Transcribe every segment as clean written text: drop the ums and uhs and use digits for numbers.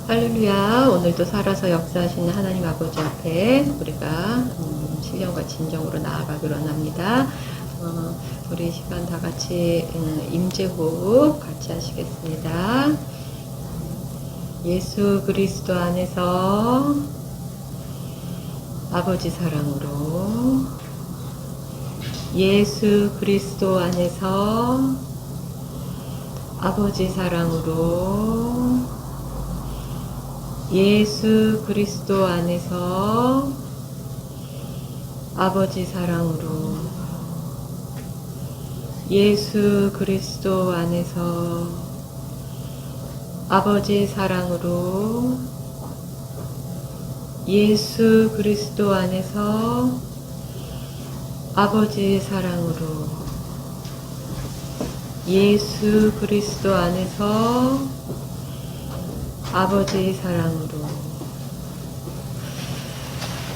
할렐루야. 오늘도 살아서 역사하시는 하나님 아버지 앞에 우리가 신령과 진정으로 나아가기로 합니다. 우리 시간 다 같이 임재호흡 같이 하시겠습니다. 예수 그리스도 안에서 아버지 사랑으로, 예수 그리스도 안에서 아버지 사랑으로, 예수 그리스도 안에서 아버지 사랑으로, 예수 그리스도 안에서 아버지 사랑으로, 예수 그리스도 안에서 아버지 사랑으로, 예수 그리스도 안에서 아버지 사랑으로,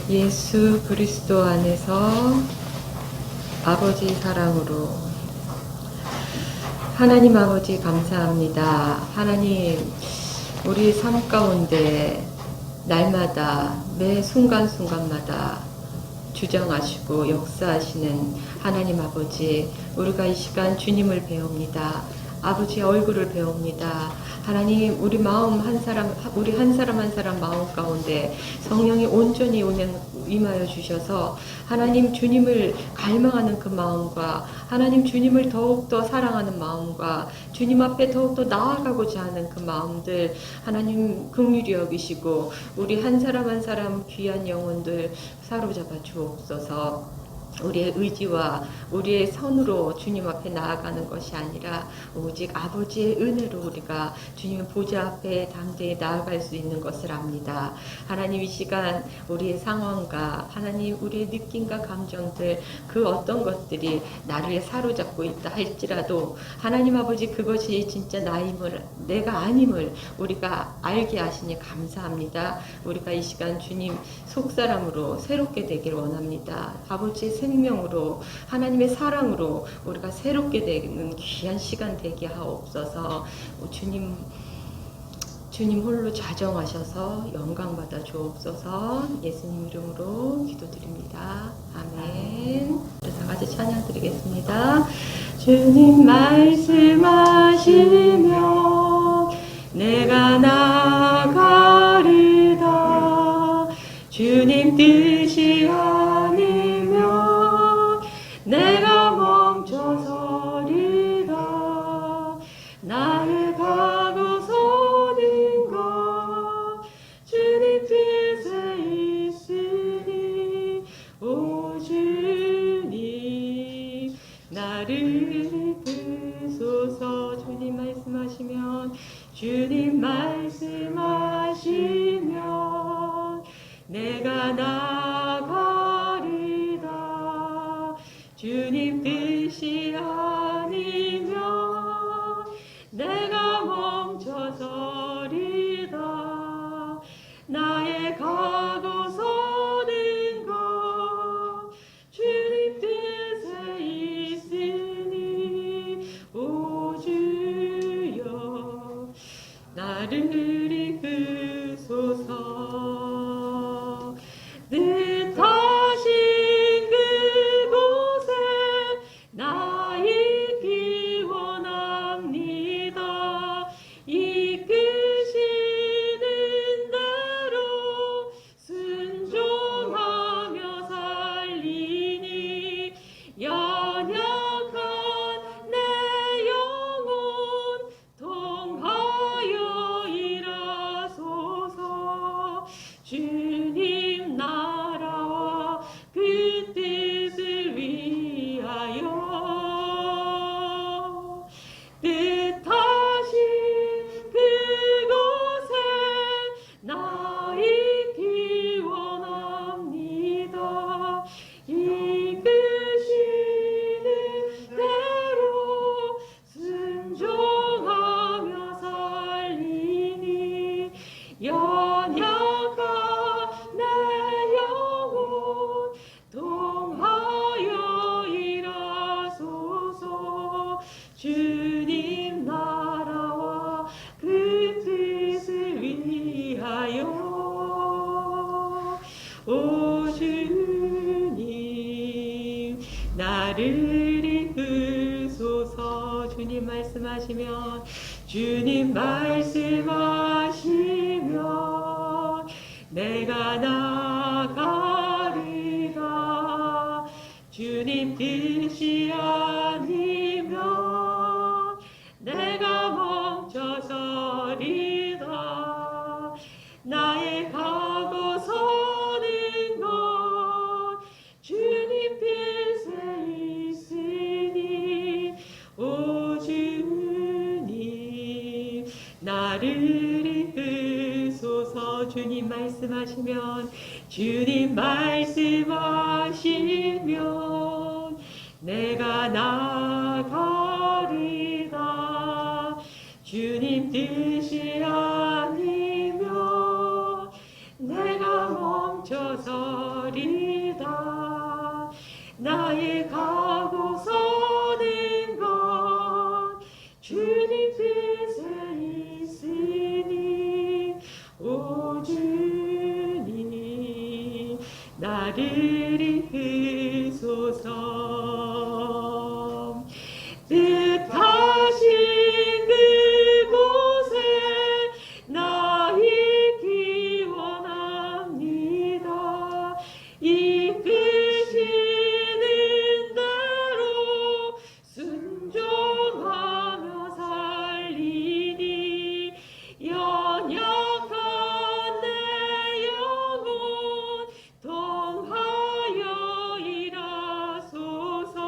예수 그리스도 안에서 아버지 사랑으로. 하나님 아버지 감사합니다. 하나님, 우리 삶 가운데 날마다 매 순간순간마다 주장하시고 역사하시는 하나님 아버지, 우리가 이 시간 주님을 배웁니다. 아버지의 얼굴을 배웁니다. 하나님, 우리 마음 한 사람, 우리 한 사람 한 사람 마음 가운데 성령이 온전히 임하여 주셔서 하나님 주님을 갈망하는 그 마음과 하나님 주님을 더욱더 사랑하는 마음과 주님 앞에 더욱더 나아가고자 하는 그 마음들 하나님 긍휼히 여기시고 우리 한 사람 한 사람 귀한 영혼들 사로잡아 주옵소서. 우리의 의지와 우리의 선으로 주님 앞에 나아가는 것이 아니라 오직 아버지의 은혜로 우리가 주님의 보좌 앞에 당대에 나아갈 수 있는 것을 압니다. 하나님, 이 시간 우리의 상황과 하나님 우리의 느낌과 감정들, 그 어떤 것들이 나를 사로잡고 있다 할지라도 하나님 아버지, 그것이 진짜 나임을, 내가 아님을 우리가 알게 하시니 감사합니다. 우리가 이 시간 주님 속사람으로 새롭게 되길 원합니다. 아버지의 생명으로, 하나님의 사랑으로 우리가 새롭게 되는 귀한 시간 되게 하옵소서. 주님 홀로 좌정하셔서 영광 받아 주옵소서. 예수님 이름으로 기도드립니다. 아멘. 다 같이 찬양 드리겠습니다. 주님 말씀하시면 내가 나가리다. 주님 뜻이 아니면 내가 멈춰서리다. 나의 가고 서는 것 주님 뜻에 있으니 오 주님 나를 이끄소서. 주님 말씀하시면, 주님 말씀하시면 내가 나가리다. 주님 뜻이 아니면 내가 멈춰서리다. 나의 가고 서는 것 주님 뜻에 있으니 오 주여 나를 이끄소서. 뜻하신 그곳에 나 있기 원합니다. 이끄시는 대로 순종하며 살리니 연약한 내 영혼 통하여 일하소서. 주님 나라와 그 뜻을 위하여 뜻하신 그곳에 나 있기 원합니다. 이끄시는 대로 순종하며 살리니 연약한 내 영혼 통하여 일하소서. 주님 나라와 그 뜻을 위하여 말씀하시면 주님 말씀하시면 내가 나가리라. 주님 뜻이 아니면 내가 멈춰서리라. 나의 가고 서는 것 주님 뜻에 있으니 오 주님 나를 이끄소서. 주님 말씀하시면 주님 말씀하시면 내가 나가리라. 주님 뜻이 아니면 내가 멈춰서리다. 나의 가고 서는 것 주님 뜻에 있으니 오 주님 나를 이끄소서. 뜻하신 그곳에 나 있기 원합니다. 이끄시는 대로 순종하며 살리니 연약한 내 영혼 통하여 일하소서.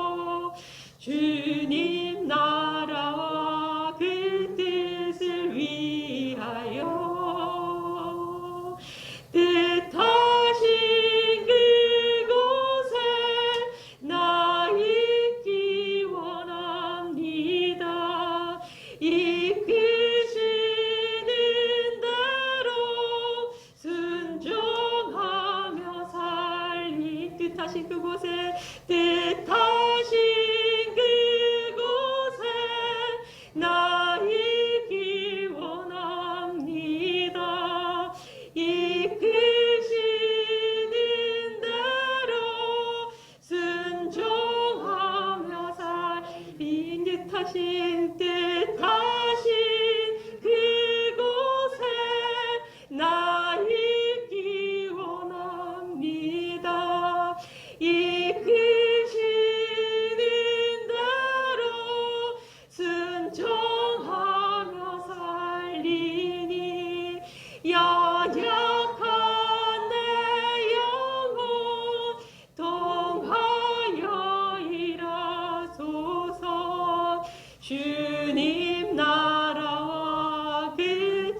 주님 나라와 그 뜻을 위하여 뜻하신 그곳에 나 있기 원합니다. 이끄시는 대로 순종하며 살리. 뜻하신 그곳에 나 있기 원합니다. 이끄시는 대로 순종하며 살리. 뜻하신 그곳에 나 있기 원합니다. 이끄시는 대로 순종하며 살리니 연약한 내 영혼 통하여 일하소서. 주님 나라와 그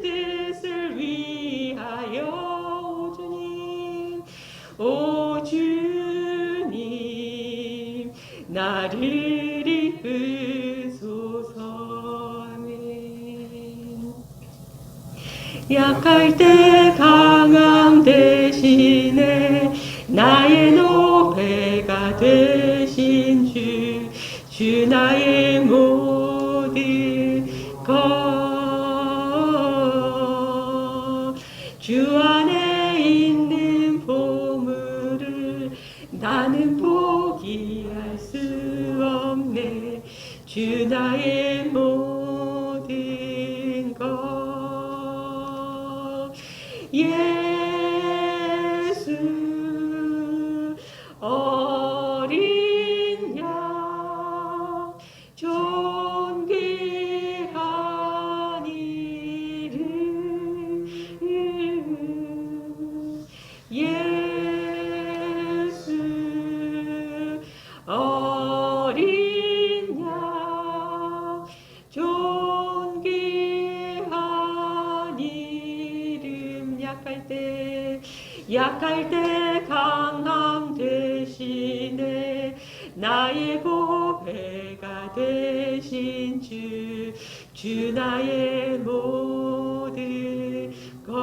뜻을 위하여 오 주님 나를 이끄소서. 아멘. 약할 때 강함 대신에 나의 노래가 되신 주 나의 모든 것. 주 안에 있는 보물을 나는 포기할 수 없네. 주 나의 모든 것. 예수 어린 양 존귀한 이름. 예수 어린 양 존귀한 이름. 약할 때 강함 대신에 나의 보배가 되신 주 나의 모든 것.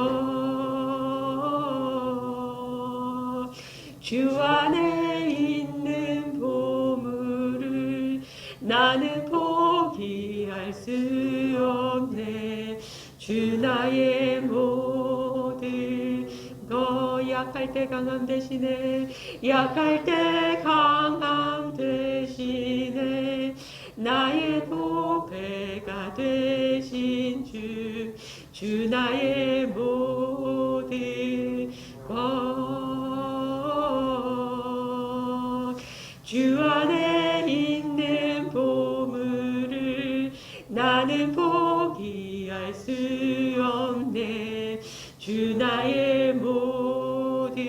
주 안에 있는 보물을 나는 포기할 수 없네. 주 나의 모든 것. 약할 때 강함 대신에 약할 때 강함 대신에 나의 도배가 되신 주 나의 모든 것. 주 안에 있는 보물을 나는 포기할 수 없네. 주 나의 모든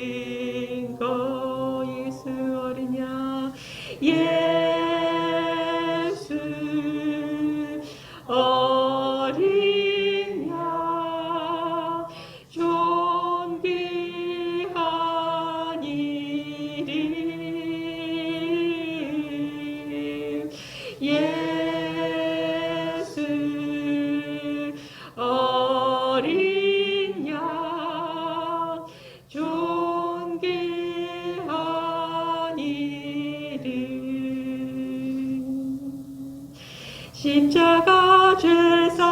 것. 예수 어리냐, 예수 어린 양, 존귀한 이름, 예수 어린 양, 존귀한 이름. 십자가 죄사하셨네.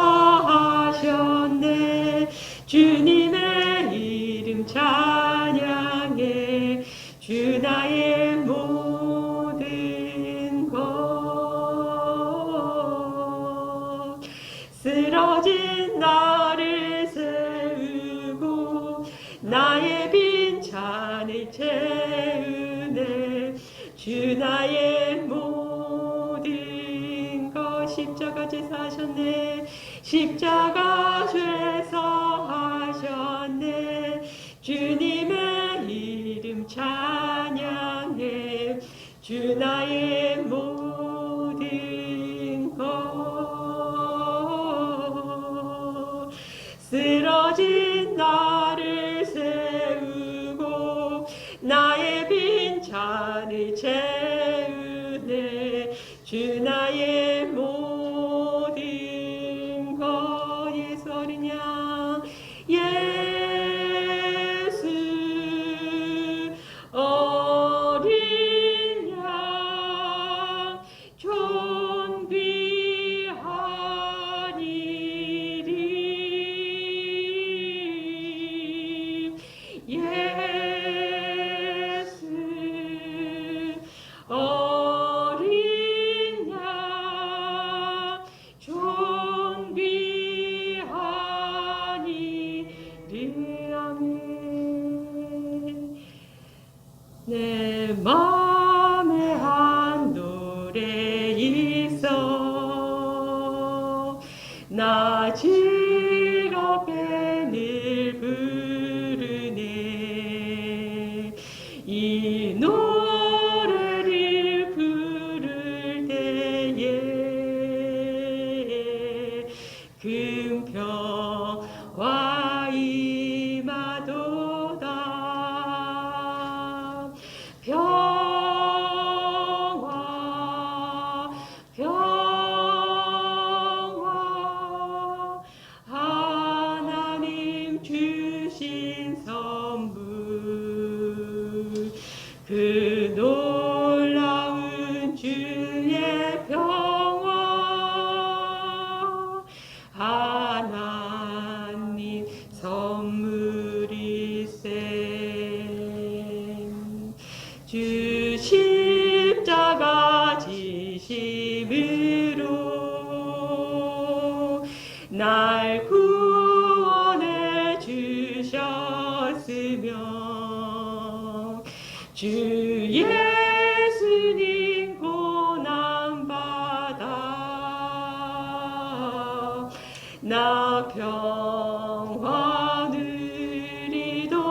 주님의 이름 찬양해. 주 나의 모든 것. 쓰러진 나를 세우고 나의 빈잔을 채우네. 주 나의 모든 것. 십자가 제사하셨네. 십자가 제사하셨네. 주님의 이름 찬양해. 주 나의 모든 것. 쓰러진 나를 세우고 나의 빈잔을 채우네. 주 나의 모든 것. 예수 어린 양, 예수 어린 양, 존귀한 이름, 예수 어린 양, 존귀한 이름. 아멘. 내 맘에 한 노래 있어. 나 즐겁게 늘 부르네. 이 노래를 부를 때에 금평화 임하도다. 평화, 평화, 하나님 주신 선물. 그 놀라운 주의 평화, 하나님 선물이세. 주 십자가 지심으로 날 구원해 주셨으며, 주 예수님 고난받아 나 평화 누리도다.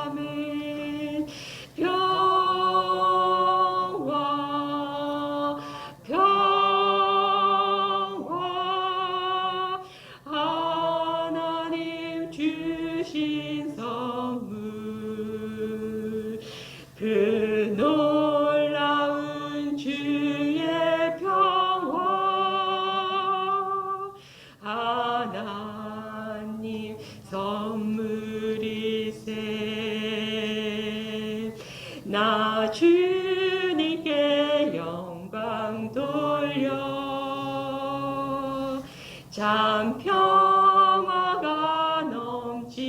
아멘. 평화, 평화, 하나님 주신 선물. 그 놀라운 주의 평화, 하나님 선물이세. 나 주님께 영광 돌려 참 평화가 넘치도다.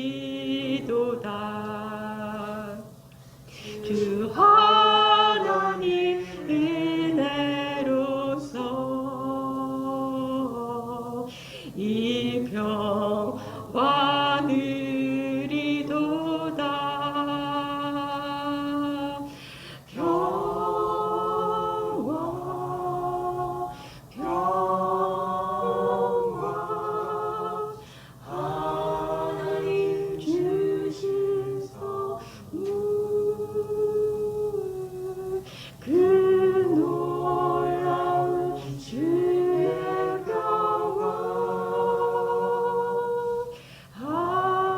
주 하나님 은혜로서 하늘이도다. 평화 평화 하나님 주신 선물 그 놀라운 주의 평화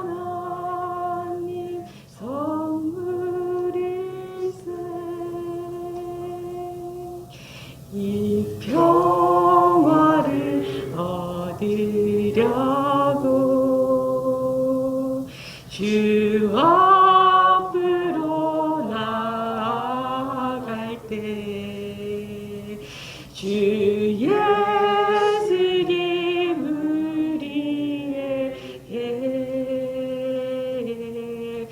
하나님 선물일세. 이 평화를 얻으려고 주 앞으로 나아갈 때 주 예수님 우리에게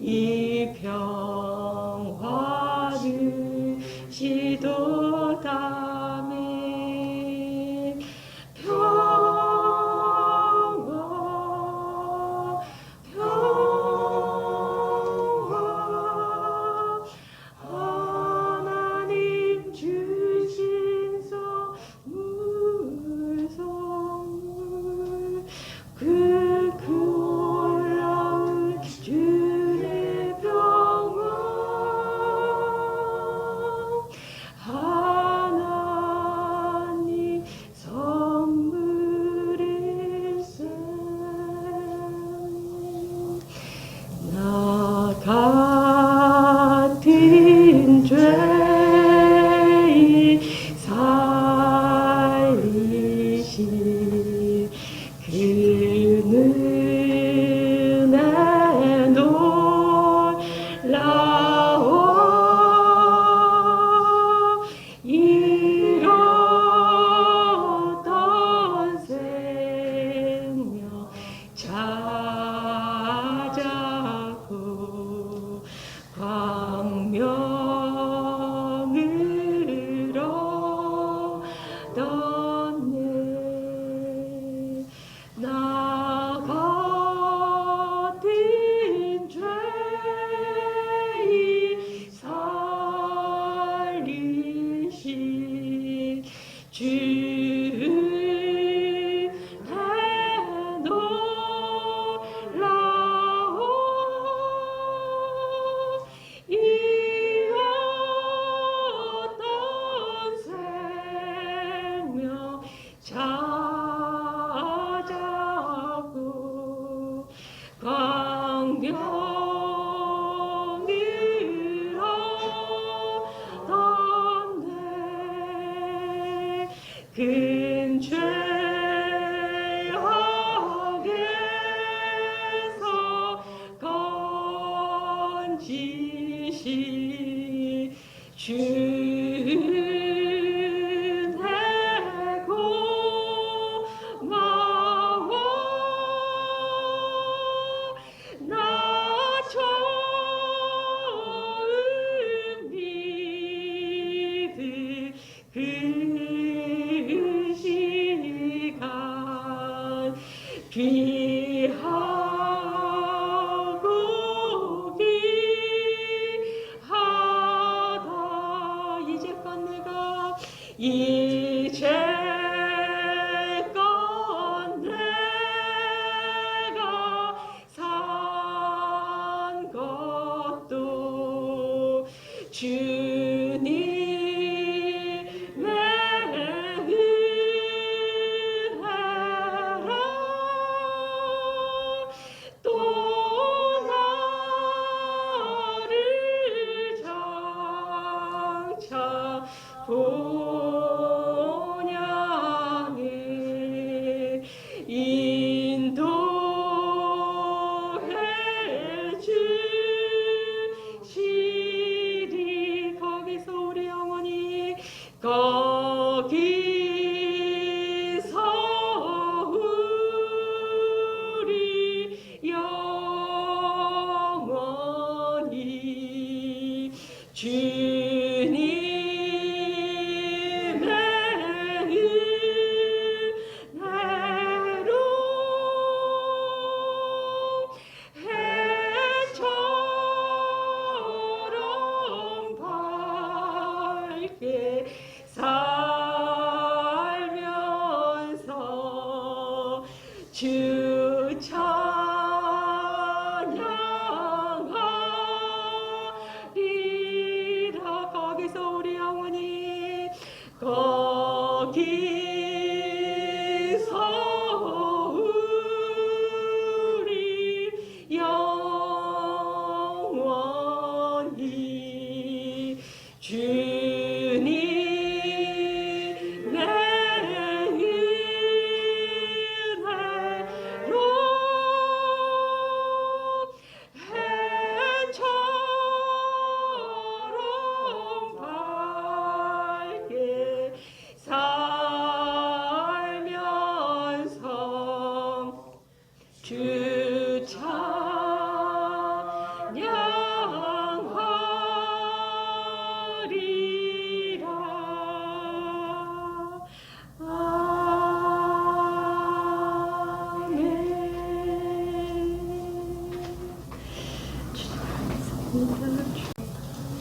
이 평화를 시도다மே. 평화 평화 하나님 주신 선물 그 놀라운 주의 평화 하나님 선물일세. 나 같은 죄인 살리신 그 은혜 놀라워. 잃었던 생명 찾아고 광명으로 떴네. 나 같은 죄인 살리신 주 은혜 놀라워. 잃었던 생명 찾아고 광명으로 떴네. 큰 죄악에서 건지신 주 은혜 고마워. 나 처음 믿은 그 시간 귀하고 귀하다. 이제껏 내가 산 것도 주님의 은혜라. 또 나를 장차 본향에 인도해 주시리라. 주를 찬양하리라.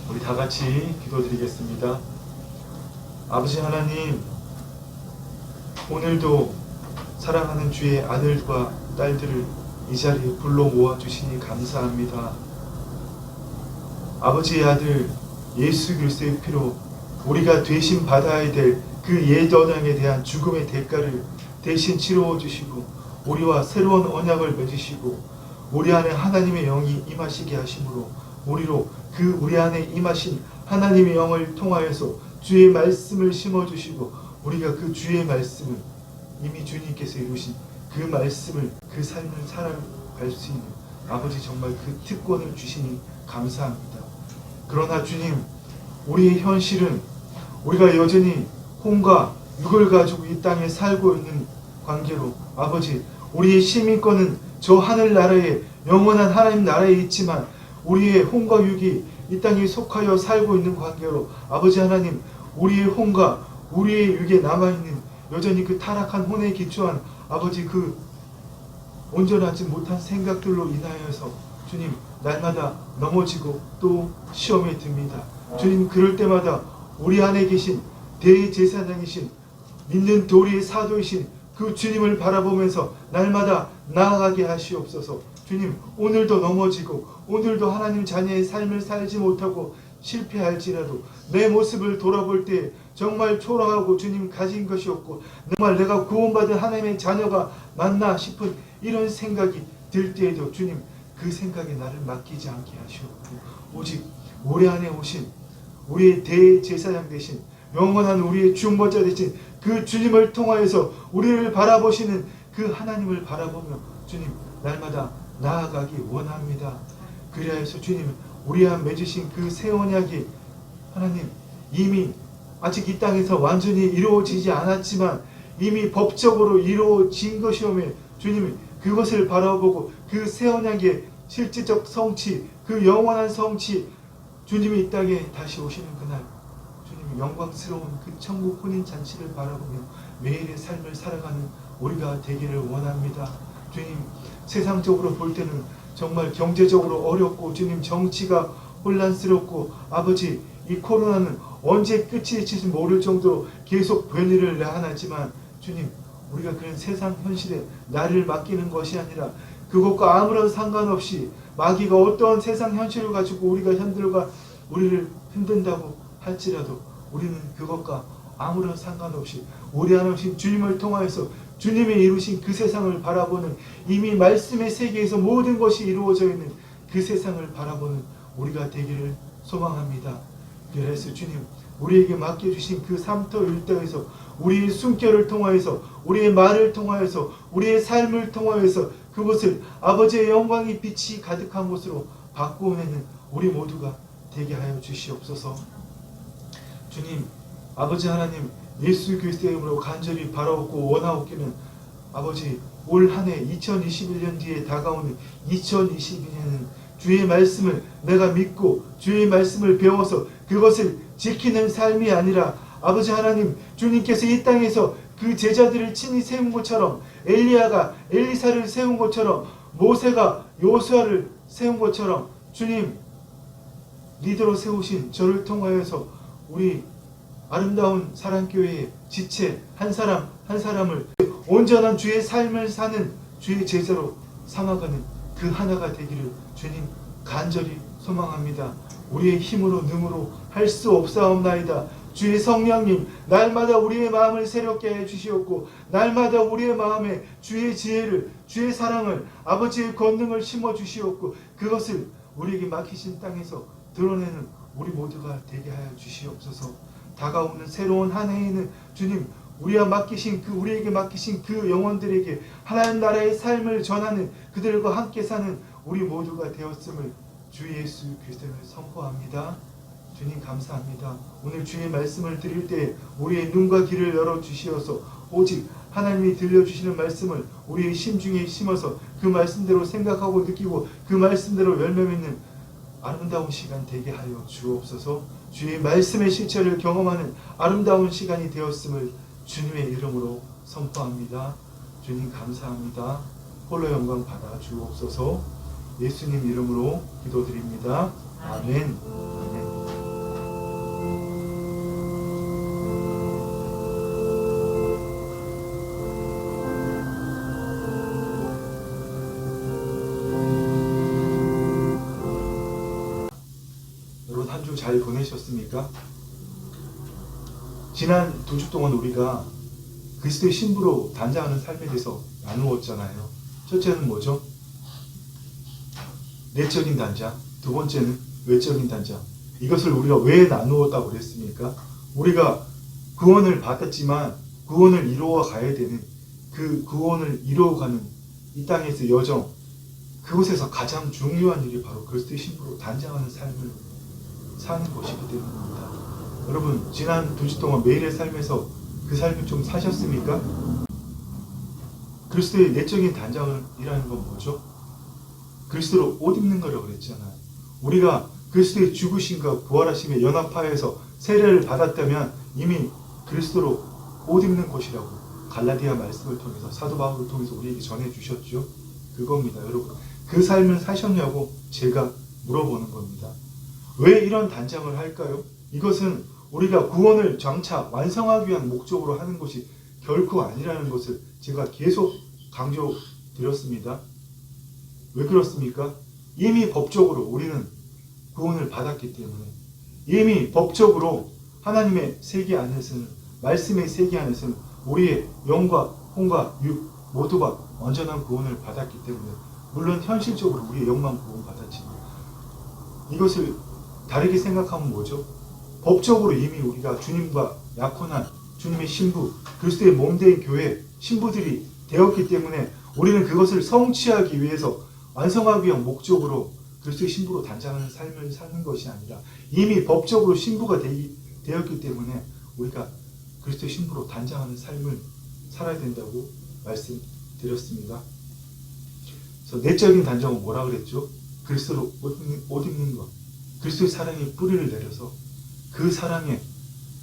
우리 다 같이 기도드리겠습니다. 아버지 하나님, 오늘도 사랑하는 주의 아들과 딸들을 이 자리에 불러 모아주시니 감사합니다. 아버지의 아들 예수 그리스도의 피로 우리가 대신 받아야 될 그 옛 언약에 대한 죽음의 대가를 대신 치러워 주시고 우리와 새로운 언약을 맺으시고 우리 안에 하나님의 영이 임하시게 하심으로 우리로 그 우리 안에 임하신 하나님의 영을 통하여서 주의 말씀을 심어주시고 우리가 그 주의 말씀을 이미 주님께서 이루신 그 말씀을 그 삶을 살아갈 수 있는 아버지 정말 그 특권을 주시니 감사합니다. 그러나 주님, 우리의 현실은 우리가 여전히 혼과 육을 가지고 이 땅에 살고 있는 관계로 아버지, 우리의 시민권은 저 하늘나라에 영원한 하나님 나라에 있지만 우리의 혼과 육이 이 땅에 속하여 살고 있는 관계로 아버지 하나님, 우리의 혼과 우리의 육에 남아있는 여전히 그 타락한 혼에 기초한 아버지 그 온전하지 못한 생각들로 인하여서 주님 날마다 넘어지고 또 시험에 듭니다. 주님, 그럴 때마다 우리 안에 계신 대제사장이신 믿는 도리의 사도이신 그 주님을 바라보면서 날마다 나아가게 하시옵소서. 주님, 오늘도 넘어지고 오늘도 하나님 자녀의 삶을 살지 못하고 실패할지라도 내 모습을 돌아볼 때 정말 초라하고 주님 가진 것이 없고 정말 내가 구원받은 하나님의 자녀가 맞나 싶은 이런 생각이 들 때에도 주님, 그 생각에 나를 맡기지 않게 하시옵고 오직 우리 안에 오신 우리의 대제사장 되신 영원한 우리의 중보자 되신 그 주님을 통하여서 우리를 바라보시는 그 하나님을 바라보며 주님 날마다 나아가기 원합니다. 그리하여서 주님, 우리 안 맺으신 그 새 언약이 하나님 이미 아직 이 땅에서 완전히 이루어지지 않았지만 이미 법적으로 이루어진 것이오며 주님 그것을 바라보고 그 새 언약의 실질적 성취, 그 영원한 성취, 주님이 이 땅에 다시 오시는 그날 주님 영광스러운 그 천국 혼인 잔치를 바라보며 매일의 삶을 살아가는 우리가 되기를 원합니다. 주님, 세상적으로 볼 때는 정말 경제적으로 어렵고 주님 정치가 혼란스럽고 아버지 이 코로나는 언제 끝이 될지 모를 정도로 계속 변이를 하나지만 주님, 우리가 그런 세상 현실에 나를 맡기는 것이 아니라 그것과 아무런 상관없이 마귀가 어떠한 세상 현실을 가지고 우리가 우리를 흔든다고 할지라도 우리는 그것과 아무런 상관없이 우리 안에 오신 주님을 통하여서 주님이 이루신 그 세상을 바라보는 이미 말씀의 세계에서 모든 것이 이루어져 있는 그 세상을 바라보는 우리가 되기를 소망합니다. 그래서 주님, 우리에게 맡겨주신 그 삼터 일터에서 우리의 숨결을 통하여서 우리의 말을 통하여서 우리의 삶을 통하여서 그것을 아버지의 영광의 빛이 가득한 곳으로 바꾸어내는 우리 모두가 되게 하여 주시옵소서. 주님, 아버지 하나님, 예수 그리스도의 이름으로 간절히 바라옵고 원하옵기는 아버지 올 한 해 2021년 뒤에 다가오는 2022년은 주의 말씀을 내가 믿고 주의 말씀을 배워서 그것을 지키는 삶이 아니라 아버지 하나님, 주님께서 이 땅에서 그 제자들을 친히 세운 것처럼 엘리야가 엘리사를 세운 것처럼 모세가 요수아를 세운 것처럼 주님 리더로 세우신 저를 통하여서 우리 아름다운 사랑교회의 지체 한 사람 한 사람을 온전한 주의 삶을 사는 주의 제자로 삼아가는 그 하나가 되기를 주님 간절히 소망합니다. 우리의 힘으로 능으로 할 수 없사옵나이다. 주의 성령님 날마다 우리의 마음을 새롭게 해주시옵고 날마다 우리의 마음에 주의 지혜를 주의 사랑을 아버지의 권능을 심어주시옵고 그것을 우리에게 맡기신 땅에서 드러내는 우리 모두가 되게 하여 주시옵소서. 다가오는 새로운 한 해에는 주님 우리에게 맡기신 그 영혼들에게 하나님 나라의 삶을 전하는 그들과 함께 사는 우리 모두가 되었음을 주 예수 그리스도를 선포합니다. 주님 감사합니다. 오늘 주의 말씀을 드릴 때 우리의 눈과 귀를 열어주시어서 오직 하나님이 들려주시는 말씀을 우리의 심중에 심어서 그 말씀대로 생각하고 느끼고 그 말씀대로 열매 맺는 아름다운 시간 되게 하여 주옵소서. 주의 말씀의 실체를 경험하는 아름다운 시간이 되었음을 주님의 이름으로 선포합니다. 주님 감사합니다. 홀로 영광 받아 주옵소서. 예수님 이름으로 기도드립니다. 아멘. 아멘. 여러분 한 주 잘 보내셨습니까? 지난 2주 동안 우리가 그리스도의 신부로 단장하는 삶에 대해서 나누었잖아요. 첫째는 뭐죠? 내적인 단장. 두 번째는 외적인 단장. 이것을 우리가 왜 나누었다고 그랬습니까? 우리가 구원을 받았지만 구원을 이루어 가야 되는 그 구원을 이루어가는 이 땅에서 여정, 그곳에서 가장 중요한 일이 바로 그리스도의 신부로 단장하는 삶을 사는 것이기 때문입니다. 여러분 지난 2주 동안 매일의 삶에서 그 삶을 좀 사셨습니까? 그리스도의 내적인 단장이라는 건 뭐죠? 그리스도로 옷 입는 거라고 그랬잖아요. 우리가 그리스도의 죽으심과 부활하심의 연합하에서 세례를 받았다면 이미 그리스도로 옷 입는 것이라고 갈라디아 말씀을 통해서 사도 바울을 통해서 우리에게 전해주셨죠. 그겁니다. 여러분 그 삶을 사셨냐고 제가 물어보는 겁니다. 왜 이런 단장을 할까요? 이것은 우리가 구원을 장차 완성하기 위한 목적으로 하는 것이 결코 아니라는 것을 제가 계속 강조드렸습니다. 왜 그렇습니까? 이미 법적으로 우리는 구원을 받았기 때문에, 이미 법적으로 하나님의 세계 안에서는, 말씀의 세계 안에서는 우리의 영과 혼과 육 모두가 완전한 구원을 받았기 때문에, 물론 현실적으로 우리의 영만 구원 받았지만 이것을 다르게 생각하면 뭐죠? 법적으로 이미 우리가 주님과 약혼한 주님의 신부, 그리스도의 몸된 교회 신부들이 되었기 때문에 우리는 그것을 성취하기 위해서 완성하기 위한 목적으로 그리스도의 신부로 단장하는 삶을 사는 것이 아니라 이미 법적으로 신부가 되었기 때문에 우리가 그리스도의 신부로 단장하는 삶을 살아야 된다고 말씀드렸습니다. 그래서 내적인 단장은 뭐라 그랬죠? 그리스도로 옷 입는 것, 그리스도의 사랑의 뿌리를 내려서 그 사랑에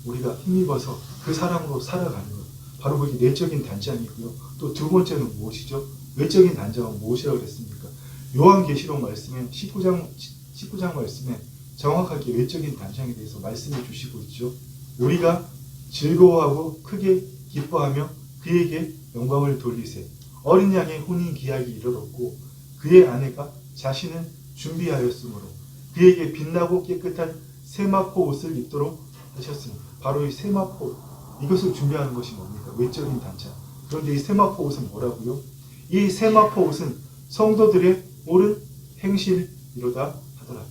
우리가 힘입어서 그 사랑으로 살아가는 것, 바로 그게 내적인 단장이고요. 또 두 번째는 무엇이죠? 외적인 단장은 무엇이라고 그랬습니까? 요한계시록 말씀에 19장 말씀에 정확하게 외적인 단장에 대해서 말씀해 주시고 있죠. 우리가 즐거워하고 크게 기뻐하며 그에게 영광을 돌리세. 어린 양의 혼인 기약이 이르렀고 그의 아내가 자신을 준비하였으므로 그에게 빛나고 깨끗한 세마포 옷을 입도록 하셨습니다. 바로 이 세마포, 이것을 준비하는 것이 뭡니까? 외적인 단장. 그런데 이 세마포 옷은 뭐라고요? 이 세마포 옷은 성도들의 옳은 행실이로다 하더라.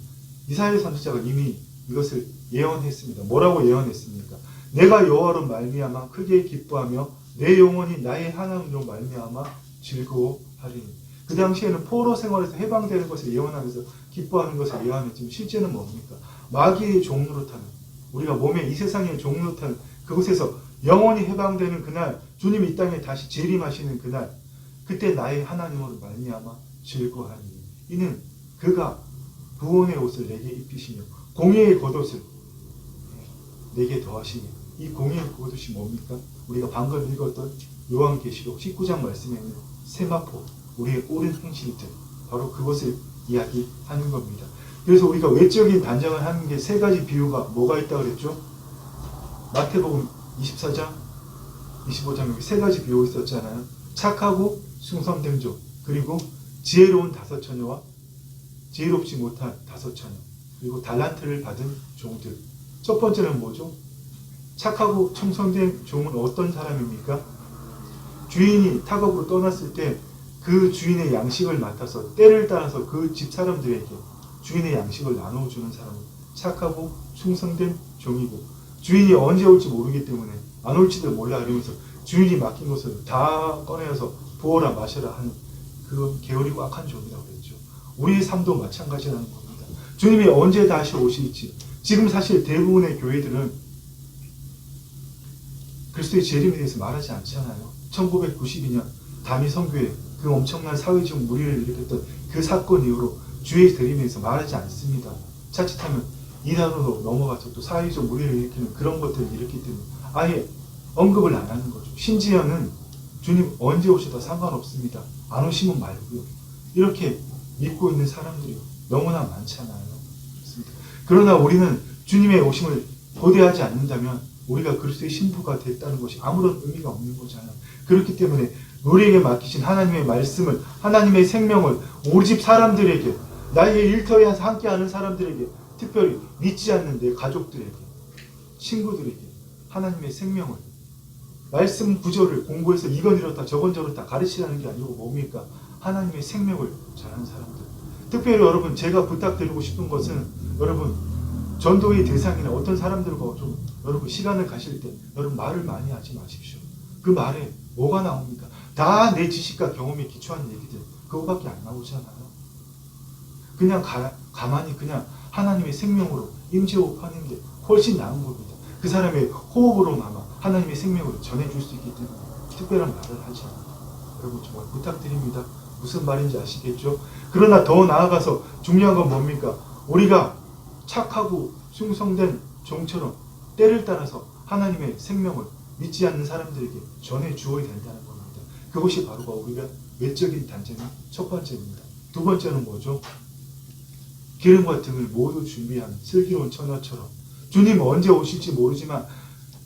이사야 선지자가 이미 이것을 예언했습니다. 뭐라고 예언했습니까? 내가 여호와로 말미암아 크게 기뻐하며 내 영혼이 나의 하나님으로 말미암아 즐거워하리니. 그 당시에는 포로 생활에서 해방되는 것을 예언하면서 기뻐하는 것을 예언했지만 실제는 뭡니까? 마귀의 종로릇하는, 우리가 몸에 이 세상의 종로릇하는 그곳에서 영원히 해방되는 그날, 주님이 이 땅에 다시 재림하시는 그날, 그때 나의 하나님으로 말미암아 즐거워하리니. 이는 그가 구원의 옷을 내게 입히시며 공의의 겉옷을 내게 더하시니. 이 공의의 겉옷이 뭡니까? 우리가 방금 읽었던 요한계시록 19장 말씀에는 세마포, 우리의 옳은 행실들, 바로 그것을 이야기하는 겁니다. 그래서 우리가 외적인 단장을 하는 게 세 가지 비유가 뭐가 있다고 그랬죠? 마태복음 24장, 25장 여기 세 가지 비유가 있었잖아요. 착하고 충성된 종, 그리고 지혜로운 5처녀와 지혜롭지 못한 5처녀, 그리고 달란트를 받은 종들. 첫 번째는 뭐죠? 착하고 충성된 종은 어떤 사람입니까? 주인이 타국으로 떠났을 때 그 주인의 양식을 맡아서 때를 따라서 그 집 사람들에게 주인의 양식을 나눠주는 사람은 착하고 충성된 종이고, 주인이 언제 올지 모르기 때문에 안 올지도 몰라 이러면서 주인이 맡긴 것을 다 꺼내어서 부어라 마셔라 하는 그 게으르고 악한 종이라고 그랬죠. 우리의 삶도 마찬가지라는 겁니다. 주님이 언제 다시 오실지, 지금 사실 대부분의 교회들은 그리스도의 재림에 대해서 말하지 않잖아요. 1992년 다미 선교회 그 엄청난 사회적 물의를 일으켰던 그 사건 이후로 주의 대리면서 말하지 않습니다. 자칫하면 이단으로 넘어가서 또 사회적 물의를 일으키는 그런 것들을 일으키기 때문에 아예 언급을 안 하는 거죠. 심지어는 주님 언제 오셔도 상관없습니다. 안 오시면 말고요. 이렇게 믿고 있는 사람들이 너무나 많잖아요. 그러나 우리는 주님의 오심을 고대하지 않는다면 우리가 그리스도의 신부가 됐다는 것이 아무런 의미가 없는 거잖아요. 그렇기 때문에 우리에게 맡기신 하나님의 말씀을, 하나님의 생명을 우리 집 사람들에게, 나에게 일터에 함께하는 사람들에게, 특별히 믿지 않는 내 가족들에게, 친구들에게 하나님의 생명을, 말씀 구절을 공부해서 이건 이렇다 저건 저렇다 가르치라는 게 아니고 뭡니까? 하나님의 생명을 전하는 사람들. 특별히 여러분 제가 부탁드리고 싶은 것은 여러분 전도의 대상이나 어떤 사람들과 좀 여러분 시간을 가실 때 여러분 말을 많이 하지 마십시오. 그 말에 뭐가 나옵니까? 다 내 지식과 경험에 기초한 얘기들 그거밖에 안 나오잖아요. 그냥 가만히 그냥 하나님의 생명으로 임재호흡하는 게 훨씬 나은 겁니다. 그 사람의 호흡으로나마 하나님의 생명을 전해줄 수 있기 때문에 특별한 말을 하지 않아요. 여러분 정말 부탁드립니다. 무슨 말인지 아시겠죠? 그러나 더 나아가서 중요한 건 뭡니까? 우리가 착하고 충성된 종처럼 때를 따라서 하나님의 생명을 믿지 않는 사람들에게 전해 주어야 된다는 겁니다. 그것이 바로 우리가 외적인 단장의 첫 번째입니다. 두 번째는 뭐죠? 기름과 등을 모두 준비한 슬기로운 처녀처럼 주님 언제 오실지 모르지만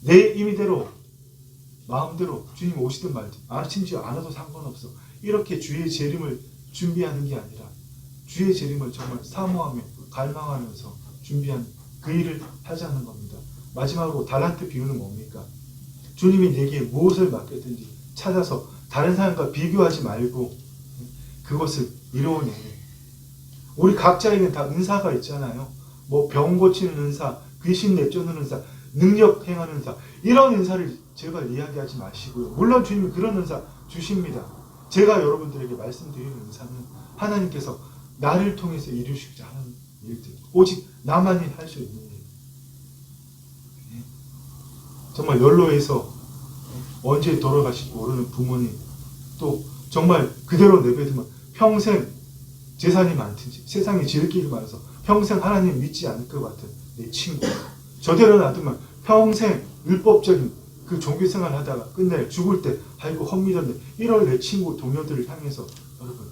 내 임의대로 마음대로 주님 오시든 말든 심지어 안 와도 상관없어. 이렇게 주의 재림을 준비하는 게 아니라 주의 재림을 정말 사모하며 갈망하면서 준비한 그 일을 하자는 겁니다. 마지막으로 달란트 비유는 뭡니까? 주님이 내게 무엇을 맡겼든지 찾아서 다른 사람과 비교하지 말고 그것을 이루어내는, 우리 각자에는 다 은사가 있잖아요. 뭐 병 고치는 은사, 귀신 내쫓는 은사, 능력 행하는 은사, 이런 은사를 제발 이야기하지 마시고요. 물론 주님이 그런 은사 주십니다. 제가 여러분들에게 말씀드리는 은사는 하나님께서 나를 통해서 이루시고자 하는 일들, 오직 나만이 할 수 있는 일. 정말 연로해서 언제 돌아가실지 모르는 부모님, 또 정말 그대로 내버리면 평생 재산이 많든지 세상에 지을 길이 많아서 평생 하나님 믿지 않을 것 같은 내 친구, 저대로 놔두면 평생 율법적인 그 종교생활 하다가 끝내 죽을 때 아이고 헛믿었네, 이런 내 친구 동료들을 향해서 여러분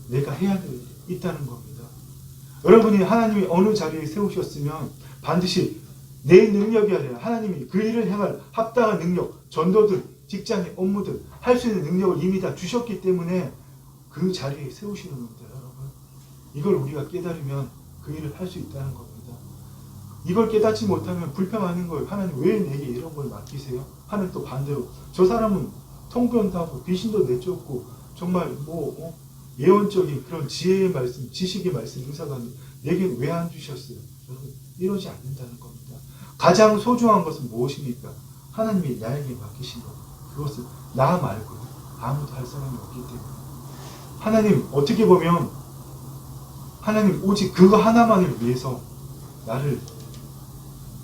내가 해야 될 일이 있다는 겁니다. 여러분이 하나님이 어느 자리에 세우셨으면 반드시 내 능력이 아니라 하나님이 그 일을 행할 합당한 능력, 전도들, 직장의 업무들 할 수 있는 능력을 이미 다 주셨기 때문에 그 자리에 세우시는 겁니다. 여러분 이걸 우리가 깨달으면 그 일을 할 수 있다는 겁니다. 이걸 깨닫지 못하면 불평하는 거예요. 하나님 왜 내게 이런 걸 맡기세요? 하는 또 반대로 저 사람은 통변도 하고 귀신도 내쫓고 정말 예언적인 그런 지혜의 말씀, 지식의 말씀, 은사가 내게 왜 안 주셨어요? 여러분 이러지 않는다는 겁니다. 가장 소중한 것은 무엇입니까? 하나님이 나에게 맡기신 것. 그것을 나 말고 아무도 할 사람이 없기 때문에 하나님 어떻게 보면 하나님 오직 그거 하나만을 위해서 나를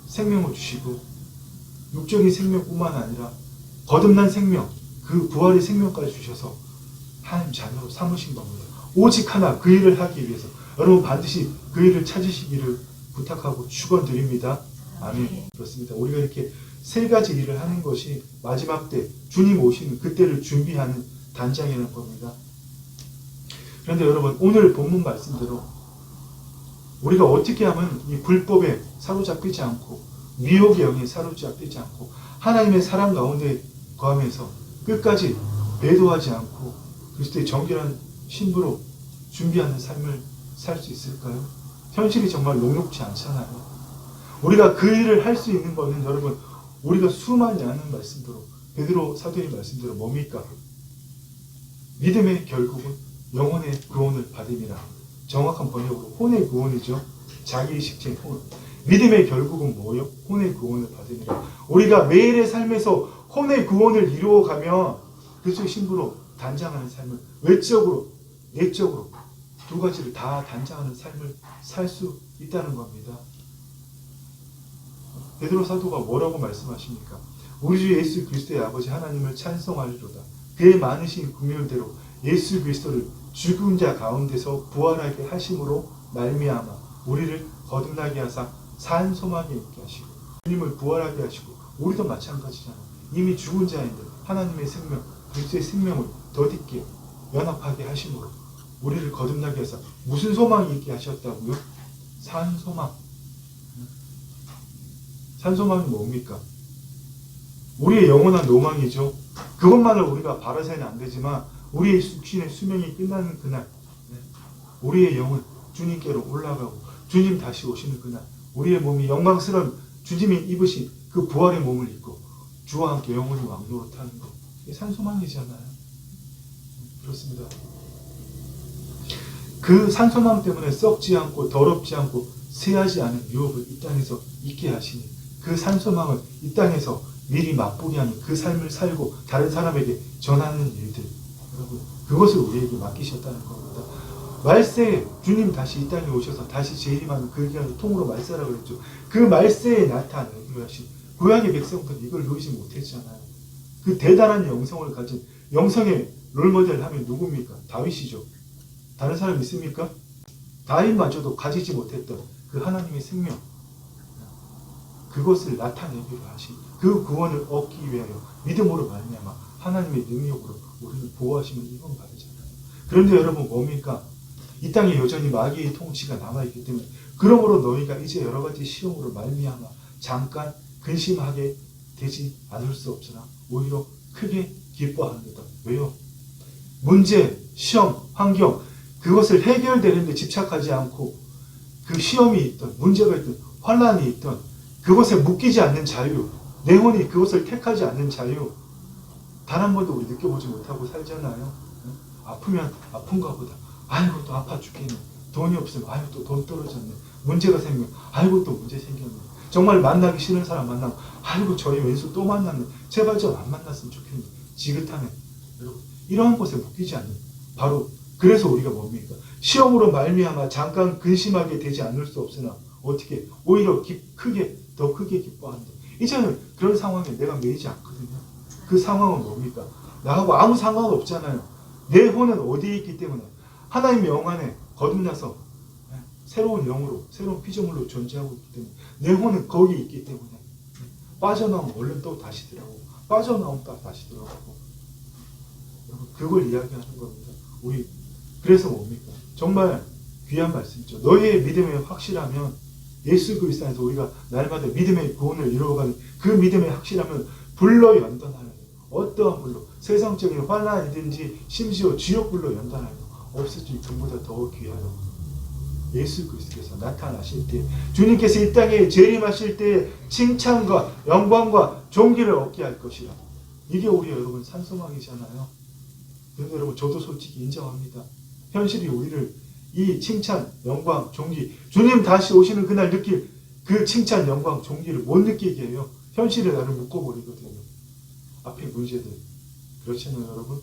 생명을 주시고 육적인 생명뿐만 아니라 거듭난 생명, 그 부활의 생명까지 주셔서 하나님 자녀로 삼으신 겁니다. 오직 하나 그 일을 하기 위해서 여러분 반드시 그 일을 찾으시기를 부탁하고 축원드립니다. 아멘. 그렇습니다. 우리가 이렇게 세 가지 일을 하는 것이 마지막 때 주님 오시는 그때를 준비하는 단장이라는 겁니다. 그런데 여러분 오늘 본문 말씀대로 우리가 어떻게 하면 이 불법에 사로잡히지 않고 미혹의 영에 사로잡히지 않고 하나님의 사랑 가운데 거하면서 끝까지 배도하지 않고 그리스도의 정결한 신부로 준비하는 삶을 살 수 있을까요? 현실이 정말 녹록지 않잖아요. 우리가 그 일을 할 수 있는 것은 여러분 우리가 수많이 아는 말씀대로 베드로 사도의 말씀대로 뭡니까? 믿음의 결국은 영혼의 구원을 받음이라. 정확한 번역으로 혼의 구원이죠. 자기의 식체 혼. 믿음의 결국은 뭐요? 혼의 구원을 받음이라. 우리가 매일의 삶에서 혼의 구원을 이루어가면 그리스도의 신부로 단장하는 삶을 외적으로 내적으로 두 가지를 다 단장하는 삶을 살 수 있다는 겁니다. 베드로 사도가 뭐라고 말씀하십니까? 우리 주 예수 그리스도의 아버지 하나님을 찬송하리로다. 그의 많으신 긍휼대로 예수 그리스도를 죽은 자 가운데서 부활하게 하심으로 말미암아 우리를 거듭나게 하사 산 소망에 있게 하시고, 주님을 부활하게 하시고, 우리도 마찬가지잖아. 이미 죽은 자인데 하나님의 생명, 그리스도의 생명을 덧있게 연합하게 하심으로 우리를 거듭나게 하사 무슨 소망이 있게 하셨다고요? 산 소망. 산 소망이 뭡니까? 우리의 영원한 로망이죠. 그것만을 우리가 바라서는 안 되지만 우리의 육신의 수명이 끝나는 그날, 우리의 영은 주님께로 올라가고 주님 다시 오시는 그날, 우리의 몸이 영광스러운 주님이 입으신 그 부활의 몸을 입고 주와 함께 영원히 왕노릇하는 것, 이게 산소망이잖아요. 그렇습니다. 그 산소망 때문에 썩지 않고 더럽지 않고 쇠하지 않은 유업을 이 땅에서 있게 하시니, 그 산소망을 이 땅에서 미리 맛보게 하는 그 삶을 살고 다른 사람에게 전하는 일들, 여러분, 그것을 우리에게 맡기셨다는 겁니다. 말세에 주님 다시 이 땅에 오셔서 다시 재림하는 그 기간을 통으로 말세라고 했죠. 그 말세에 나타내기로 하신 고향의 백성들은 이걸 누리지 못했잖아요. 그 대단한 영성을 가진 영성의 롤모델 하면 누굽니까? 다윗이죠. 다른 사람 있습니까? 다윗마저도 가지지 못했던 그 하나님의 생명, 그것을 나타내기로 하신 그 구원을 얻기 위하여 믿음으로 말미암아 하나님의 능력으로 우리를 보호하시면 이건 받으잖아요. 그런데 여러분 뭡니까? 이 땅에 여전히 마귀의 통치가 남아있기 때문에, 그러므로 너희가 이제 여러 가지 시험으로 말미암아 잠깐 근심하게 되지 않을 수 없으나 오히려 크게 기뻐합니다. 왜요? 문제, 시험, 환경, 그것을 해결되는데 집착하지 않고 그 시험이 있던, 문제가 있던, 환란이 있던 그것에 묶이지 않는 자유, 내 혼이 그것을 택하지 않는 자유, 단 한 번도 우리 느껴보지 못하고 살잖아요. 아프면 아픈가 보다. 아이고 또 아파 죽겠네. 돈이 없으면 아이고 또 돈 떨어졌네. 문제가 생기면 아이고 또 문제 생겼네. 정말 만나기 싫은 사람 만나면 아이고 저희 왼수 또 만났네. 제발 좀 안 만났으면 좋겠네. 지긋하네. 여러분, 이러한 것에 묶이지 않는, 바로 그래서 우리가 뭡니까? 시험으로 말미암아 잠깐 근심하게 되지 않을 수 없으나 어떻게 오히려 더 크게 기뻐한다. 이제는 그런 상황에 내가 매이지 않거든요. 그 상황은 뭡니까? 나하고 아무 상관없잖아요. 내 혼은 어디에 있기 때문에 하나님의 영 안에 거듭나서 새로운 영으로, 새로운 피조물로 존재하고 있기 때문에 내 혼은 거기에 있기 때문에 빠져나오면 얼른 또 다시 들어가고, 빠져나오면 또 다시 들어가고, 그걸 이야기하는 겁니다. 우리 그래서 뭡니까? 정말 귀한 말씀이죠. 너희의 믿음이 확실하면, 예수 그리스도 안에서 우리가 날마다 믿음의 구원을 이루어가는 그 믿음이 확실하면 불로 연단하는, 어떠한 불로, 세상적인 환난이든지 심지어 지옥불로 연단하는 없을지 그보다 더 귀하여 예수 그리스도께서 나타나실 때, 주님께서 이 땅에 재림하실 때 칭찬과 영광과 존귀를 얻게 할 것이라. 이게 우리 여러분 산소망이잖아요. 그런데 여러분 저도 솔직히 인정합니다. 현실이 우리를 이 칭찬, 영광, 존귀, 주님 다시 오시는 그날 느낄 그 칭찬, 영광, 존귀를 못 느끼게 해요. 현실에 나를 묶어버리거든요. 앞에 문제들. 그렇잖아요, 여러분.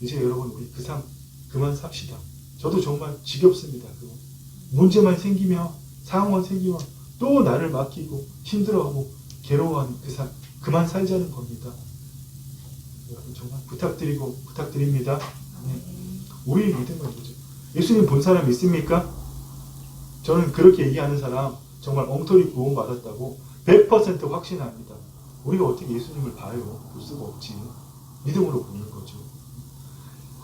이제 여러분 우리 그 삶 그만 삽시다. 저도 정말 지겹습니다. 그거. 문제만 생기면, 상황만 생기면 또 나를 맡기고 힘들어하고 괴로워하는 그 삶 그만 살자는 겁니다. 여러분 정말 부탁드립니다. 네. 우리의 믿음은 뭐죠? 예수님 본 사람 있습니까? 저는 그렇게 얘기하는 사람 정말 엉터리 구원 받았다고 100% 확신합니다. 우리가 어떻게 예수님을 봐요? 볼 수가 없지. 믿음으로 보는 거죠.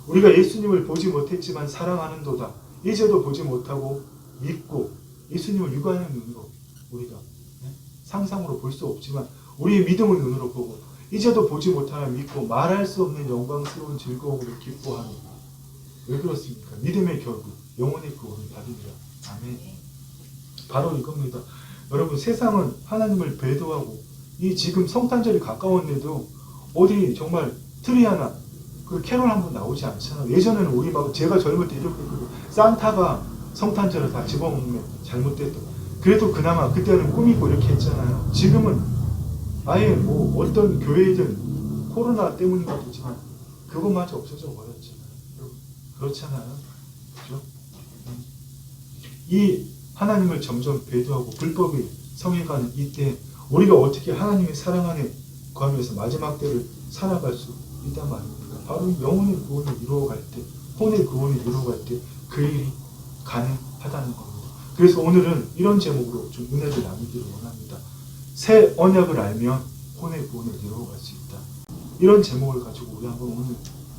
우리가 예수님을 보지 못했지만 사랑하는도다. 이제도 보지 못하고 믿고 예수님을 육안의 눈으로 우리가 상상으로 볼 수 없지만 우리의 믿음의 눈으로 보고 이제도 보지 못하나 믿고 말할 수 없는 영광스러운 즐거움으로 기뻐하는, 왜 그렇습니까? 믿음의 결국 영혼의 구원을 받으리라. 아멘. 바로 이겁니다. 여러분 세상은 하나님을 배도하고 이 지금 성탄절이 가까웠는데도 어디 정말 트리 하나 그 캐롤 한번 나오지 않잖아요. 예전에는 우리 막 제가 젊을 때 이렇게 산타가 성탄절을 다 집어먹는 잘못됐던, 그래도 그나마 그때는 꾸미고 이렇게 했잖아요. 지금은 아예 뭐 어떤 교회든 코로나 때문인가 보지만 그것마저 없어져 버렸잖아요. 그렇잖아요. 그죠? 이 하나님을 점점 배도하고 불법이 성해가는 이때 우리가 어떻게 하나님의 사랑 안에 구하면서 마지막 때를 살아갈 수 있단 말입니다. 바로 영혼의 구원을 이루어갈 때, 혼의 구원을 이루어갈 때 그 일이 가능하다는 겁니다. 그래서 오늘은 이런 제목으로 좀 은혜를 나누기를 원합니다. 새 언약을 알면 혼의 구원을 이루어갈 수 있다. 이런 제목을 가지고 우리 한번 오늘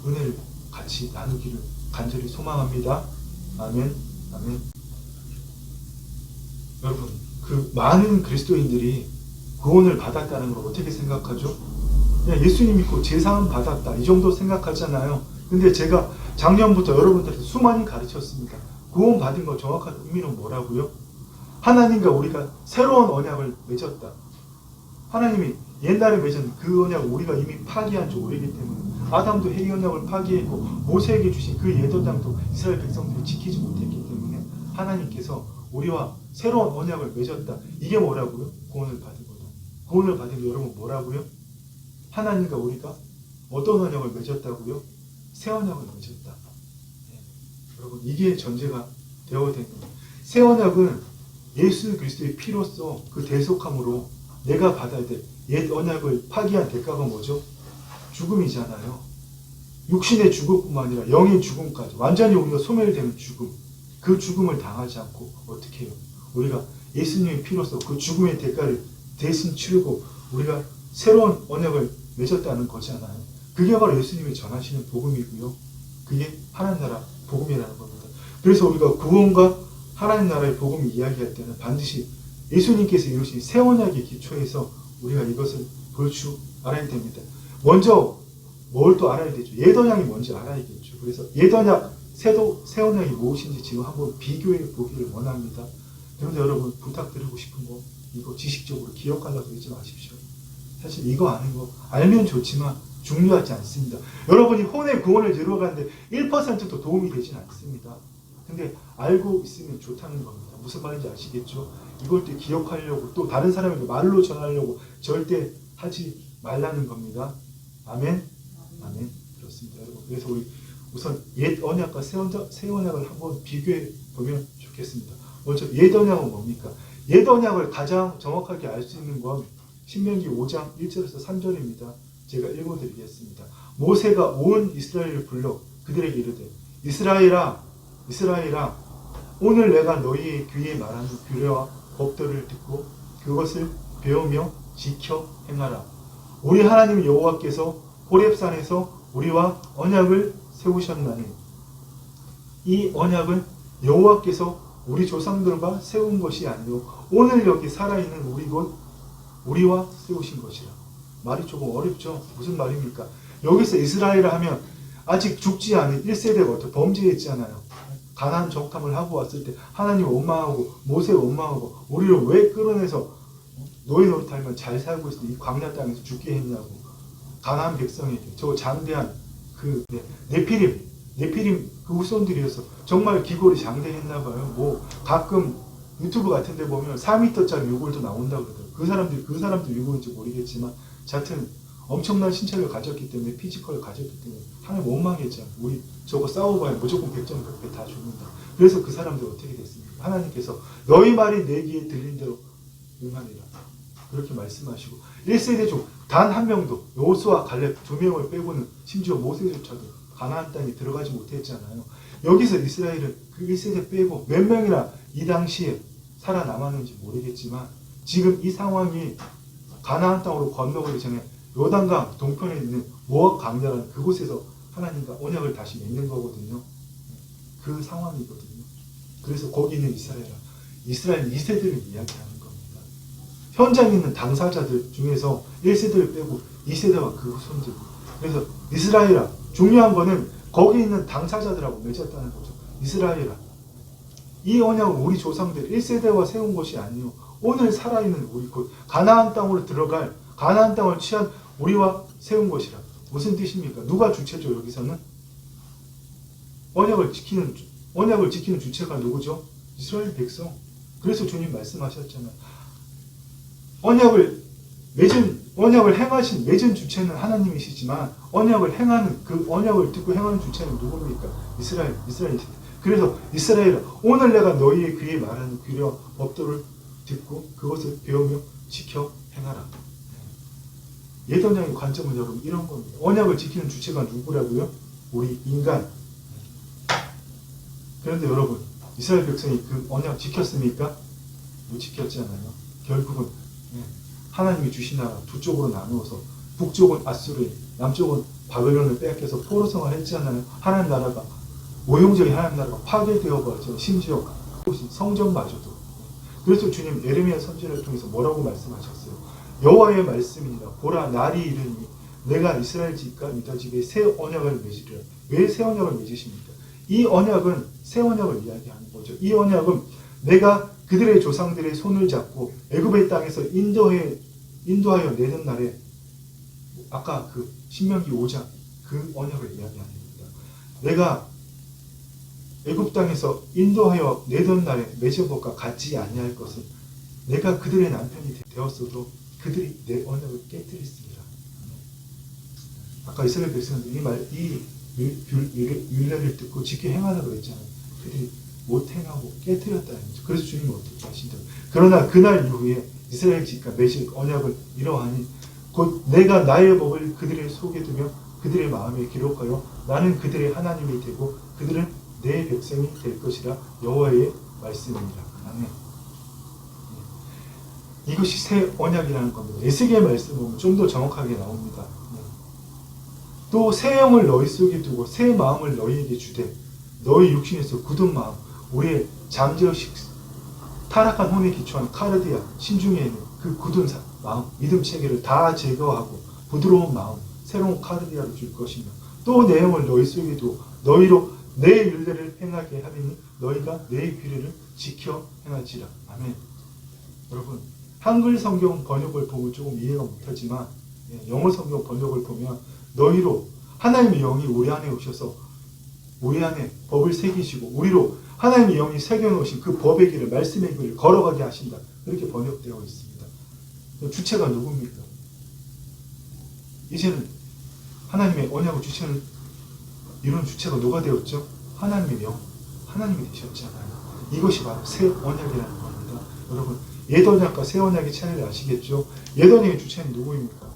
은혜를 같이 나누기를 간절히 소망합니다. 아멘. 아멘. 여러분, 그 많은 그리스도인들이 구원을 받았다는 걸 어떻게 생각하죠? 그냥 예수님 믿고 제사함 받았다, 이 정도 생각하잖아요. 근데 제가 작년부터 여러분들한테 수많이 가르쳤습니다. 구원 받은 거 정확한 의미는 뭐라고요? 하나님과 우리가 새로운 언약을 맺었다. 하나님이 옛날에 맺은 그 언약을 우리가 이미 파기한 지 오래기 때문에 아담도 해 언약을 파기했고 모세에게 주신 그 옛 언약도 이스라엘 백성들이 지키지 못했기 때문에 하나님께서 우리와 새로운 언약을 맺었다. 이게 뭐라고요? 구원을 받은 거다. 구원을 받은 게 여러분 뭐라고요? 하나님과 우리가 어떤 언약을 맺었다고요? 새 언약을 맺었다. 네. 여러분, 이게 전제가 되어야 됩니다. 새 언약은 예수 그리스도의 피로써 그 대속함으로 내가 받아야 될 옛 언약을 파기한 대가가 뭐죠? 죽음이잖아요. 육신의 죽음뿐만 아니라 영의 죽음까지 완전히 우리가 소멸되는 죽음, 그 죽음을 당하지 않고 어떻게 해요? 우리가 예수님의 피로써 그 죽음의 대가를 대신 치르고 우리가 새로운 언약을 맺었다는 거잖아요. 그게 바로 예수님이 전하시는 복음이고요. 그게 하나님 나라 복음이라는 겁니다. 그래서 우리가 구원과 하나님 나라의 복음을 이야기할 때는 반드시 예수님께서 이루신 새 언약의 기초에서 우리가 이것을 볼 줄 알아야 됩니다. 먼저 뭘 또 알아야 되죠? 옛 언약이 뭔지 알아야겠죠. 그래서 옛 언약, 새 언약이 무엇인지 지금 한번 비교해 보기를 원합니다. 그런데 여러분, 부탁드리고 싶은 거, 이거 지식적으로 기억하려고 하지 마십시오. 사실 이거 아는 거 알면 좋지만 중요하지 않습니다. 여러분이 혼의 구원을 이루어가는데 1%도 도움이 되진 않습니다. 근데 알고 있으면 좋다는 겁니다. 무슨 말인지 아시겠죠? 이걸 또 기억하려고 또 다른 사람에게 말로 전하려고 절대 하지 말라는 겁니다. 아멘? 아멘. 그렇습니다, 여러분. 그래서 우리 우선 옛 언약과 새 언약을 한번 비교해 보면 좋겠습니다. 먼저 옛 언약은 뭡니까? 옛 언약을 가장 정확하게 알 수 있는 건 신명기 5장 1절에서 3절입니다. 제가 읽어드리겠습니다. 모세가 온 이스라엘을 불러 그들에게 이르되 이스라엘아 오늘 내가 너희의 귀에 말하는 규례와 법도를 듣고 그것을 배우며 지켜 행하라. 우리 하나님 여호와께서 호렙산에서 우리와 언약을 세우셨나니 이 언약은 여호와께서 우리 조상들과 세운 것이 아니요 오늘 여기 살아있는 우리와 세우신 것이라. 말이 조금 어렵죠? 무슨 말입니까? 여기서 이스라엘을 하면 아직 죽지 않은 1세대가 어떻게 범죄했잖아요. 가나안 정탐을 하고 왔을 때 하나님 원망하고 모세 원망하고 우리를 왜 끌어내서 노예 노릇하면 잘 살고 있을 때 이 광야 땅에서 죽게 했냐고. 가나안 백성에게 저 장대한 그 네피림 그 후손들이어서 정말 기골이 장대했나 봐요. 뭐 가끔 유튜브 같은 데 보면 4m짜리 유골도 나온다고 그러더라고요. 그 사람들 유골인지 모르겠지만 하여튼 엄청난 신체를 가졌기 때문에 피지컬을 가졌기 때문에 하나님 원망했잖아요. 우리 저거 싸워봐야 무조건 100점 100배 다 죽는다. 그래서 그 사람들 어떻게 됐습니까? 하나님께서 너희 말이 내 귀에 들린 대로 응하리라. 그렇게 말씀하시고 1세대 중 단 한 명도 여호수아 갈렙 2명을 빼고는 심지어 모세조차도 가나안 땅에 들어가지 못했잖아요. 여기서 이스라엘은 그 1세대 빼고 몇 명이나 이 당시에 살아남았는지 모르겠지만 지금 이 상황이 가나안 땅으로 건너가기 전에 요단강 동편에 있는 모압 강야라는 그곳에서 하나님과 언약을 다시 맺는 거거든요. 그 상황이거든요. 그래서 거기 있는 이스라엘 2세대를 이야기하는 겁니다. 현장에 있는 당사자들 중에서 1세대를 빼고 2세대와 그 후손들. 그래서 이스라엘아, 중요한 거는 거기 있는 당사자들하고 맺었다는 거죠. 이스라엘아, 이 언약은 우리 조상들 1세대와 세운 것이 아니요 오늘 살아있는 우리 곧 가나안 땅으로 들어갈 가나안 땅을 취한 우리와 세운 것이라. 무슨 뜻입니까? 누가 주체죠? 여기서는 언약을 지키는 주체가 누구죠? 이스라엘 백성. 그래서 주님 말씀하셨잖아요. 언약을 행하신 맺은 주체는 하나님이시지만 언약을 행하는 그 언약을 듣고 행하는 주체는 누굽니까? 이스라엘입니다. 그래서 이스라엘아, 오늘 내가 너희의 귀에 말하는 규례와 법도를 듣고 그것을 배우며 지켜 행하라. 옛 언약의 관점은 여러분 이런 겁니다. 언약을 지키는 주체가 누구라고요? 우리 인간. 그런데 여러분, 이스라엘 백성이 그 언약 지켰습니까? 못 지켰잖아요. 결국은 하나님이 주신 나라 두 쪽으로 나누어서 북쪽은 아수르, 남쪽은 바벨론을 빼앗겨서 포로성을 했잖아요. 하나님 나라가, 오용적인 하나님 나라가 파괴되어 버렸죠. 심지어 성전마저도. 그래서 주님 예레미야 선지자를 통해서 뭐라고 말씀하셨어요? 여호와의 말씀이니라. 보라, 날이 이르니 내가 이스라엘 집과 유다 집에 새 언약을 맺으리라. 왜 새 언약을 맺으십니까? 이 언약은 새 언약을 이야기하는 거죠. 이 언약은 내가 그들의 조상들의 손을 잡고 애굽의 땅에서 인도하여 내는 날에, 아까 그 신명기 5장 그 언약을 이야기하는 겁니다. 내가 애굽 땅에서 인도하여 내던 날에 맺은 것과 같지 아니할 것은 내가 그들의 남편이 되었어도 그들이 내 언약을 깨뜨렸습니다. 아까 이스라엘 백성들이 이 율례를 듣고 지켜 행하라고 했잖아요. 그들이 못 행하고 깨뜨렸다는 거죠. 그래서 주님은 어떻게 하신다. 그러나 그날 이후에 이스라엘 집과 맺은 언약을 이러하니 곧 내가 나의 법을 그들의 속에 두며 그들의 마음에 기록하여 나는 그들의 하나님이 되고 그들은 내 백성이 될 것이라. 여호와의 말씀이니라. 아멘. 이것이 새 언약이라는 겁니다. 에스겔 말씀 보면 좀 더 정확하게 나옵니다. 또 새 영을 너희 속에 두고 새 마음을 너희에게 주되 너희 육신에서 굳은 마음, 우리의 잠재의식, 타락한 혼에 기초한 카르디아, 신중에 있는 그 굳은 마음, 믿음 체계를 다 제거하고 부드러운 마음, 새로운 카르디아를 줄 것이며 또 내 영을 너희 속에 두고 너희로 내 율례를 행하게 하리니 너희가 내 규례를 지켜 행할지라. 아멘. 여러분, 한글 성경 번역을 보고 조금 이해가 못하지만 영어 성경 번역을 보면 너희로 하나님의 영이 우리 안에 오셔서 우리 안에 법을 새기시고 우리로 하나님의 영이 새겨놓으신 그 법의 길을, 말씀의 길을 걸어가게 하신다. 그렇게 번역되어 있습니다. 주체가 누굽니까? 이제는 하나님의 언약의 주체를 이룬 주체가 누가 되었죠? 하나님의 영, 하나님이 되셨잖아요. 이것이 바로 새 언약이라는 겁니다. 여러분, 옛 언약과 새 언약의 차이를 아시겠죠? 옛 언약의 주체는 누구입니까?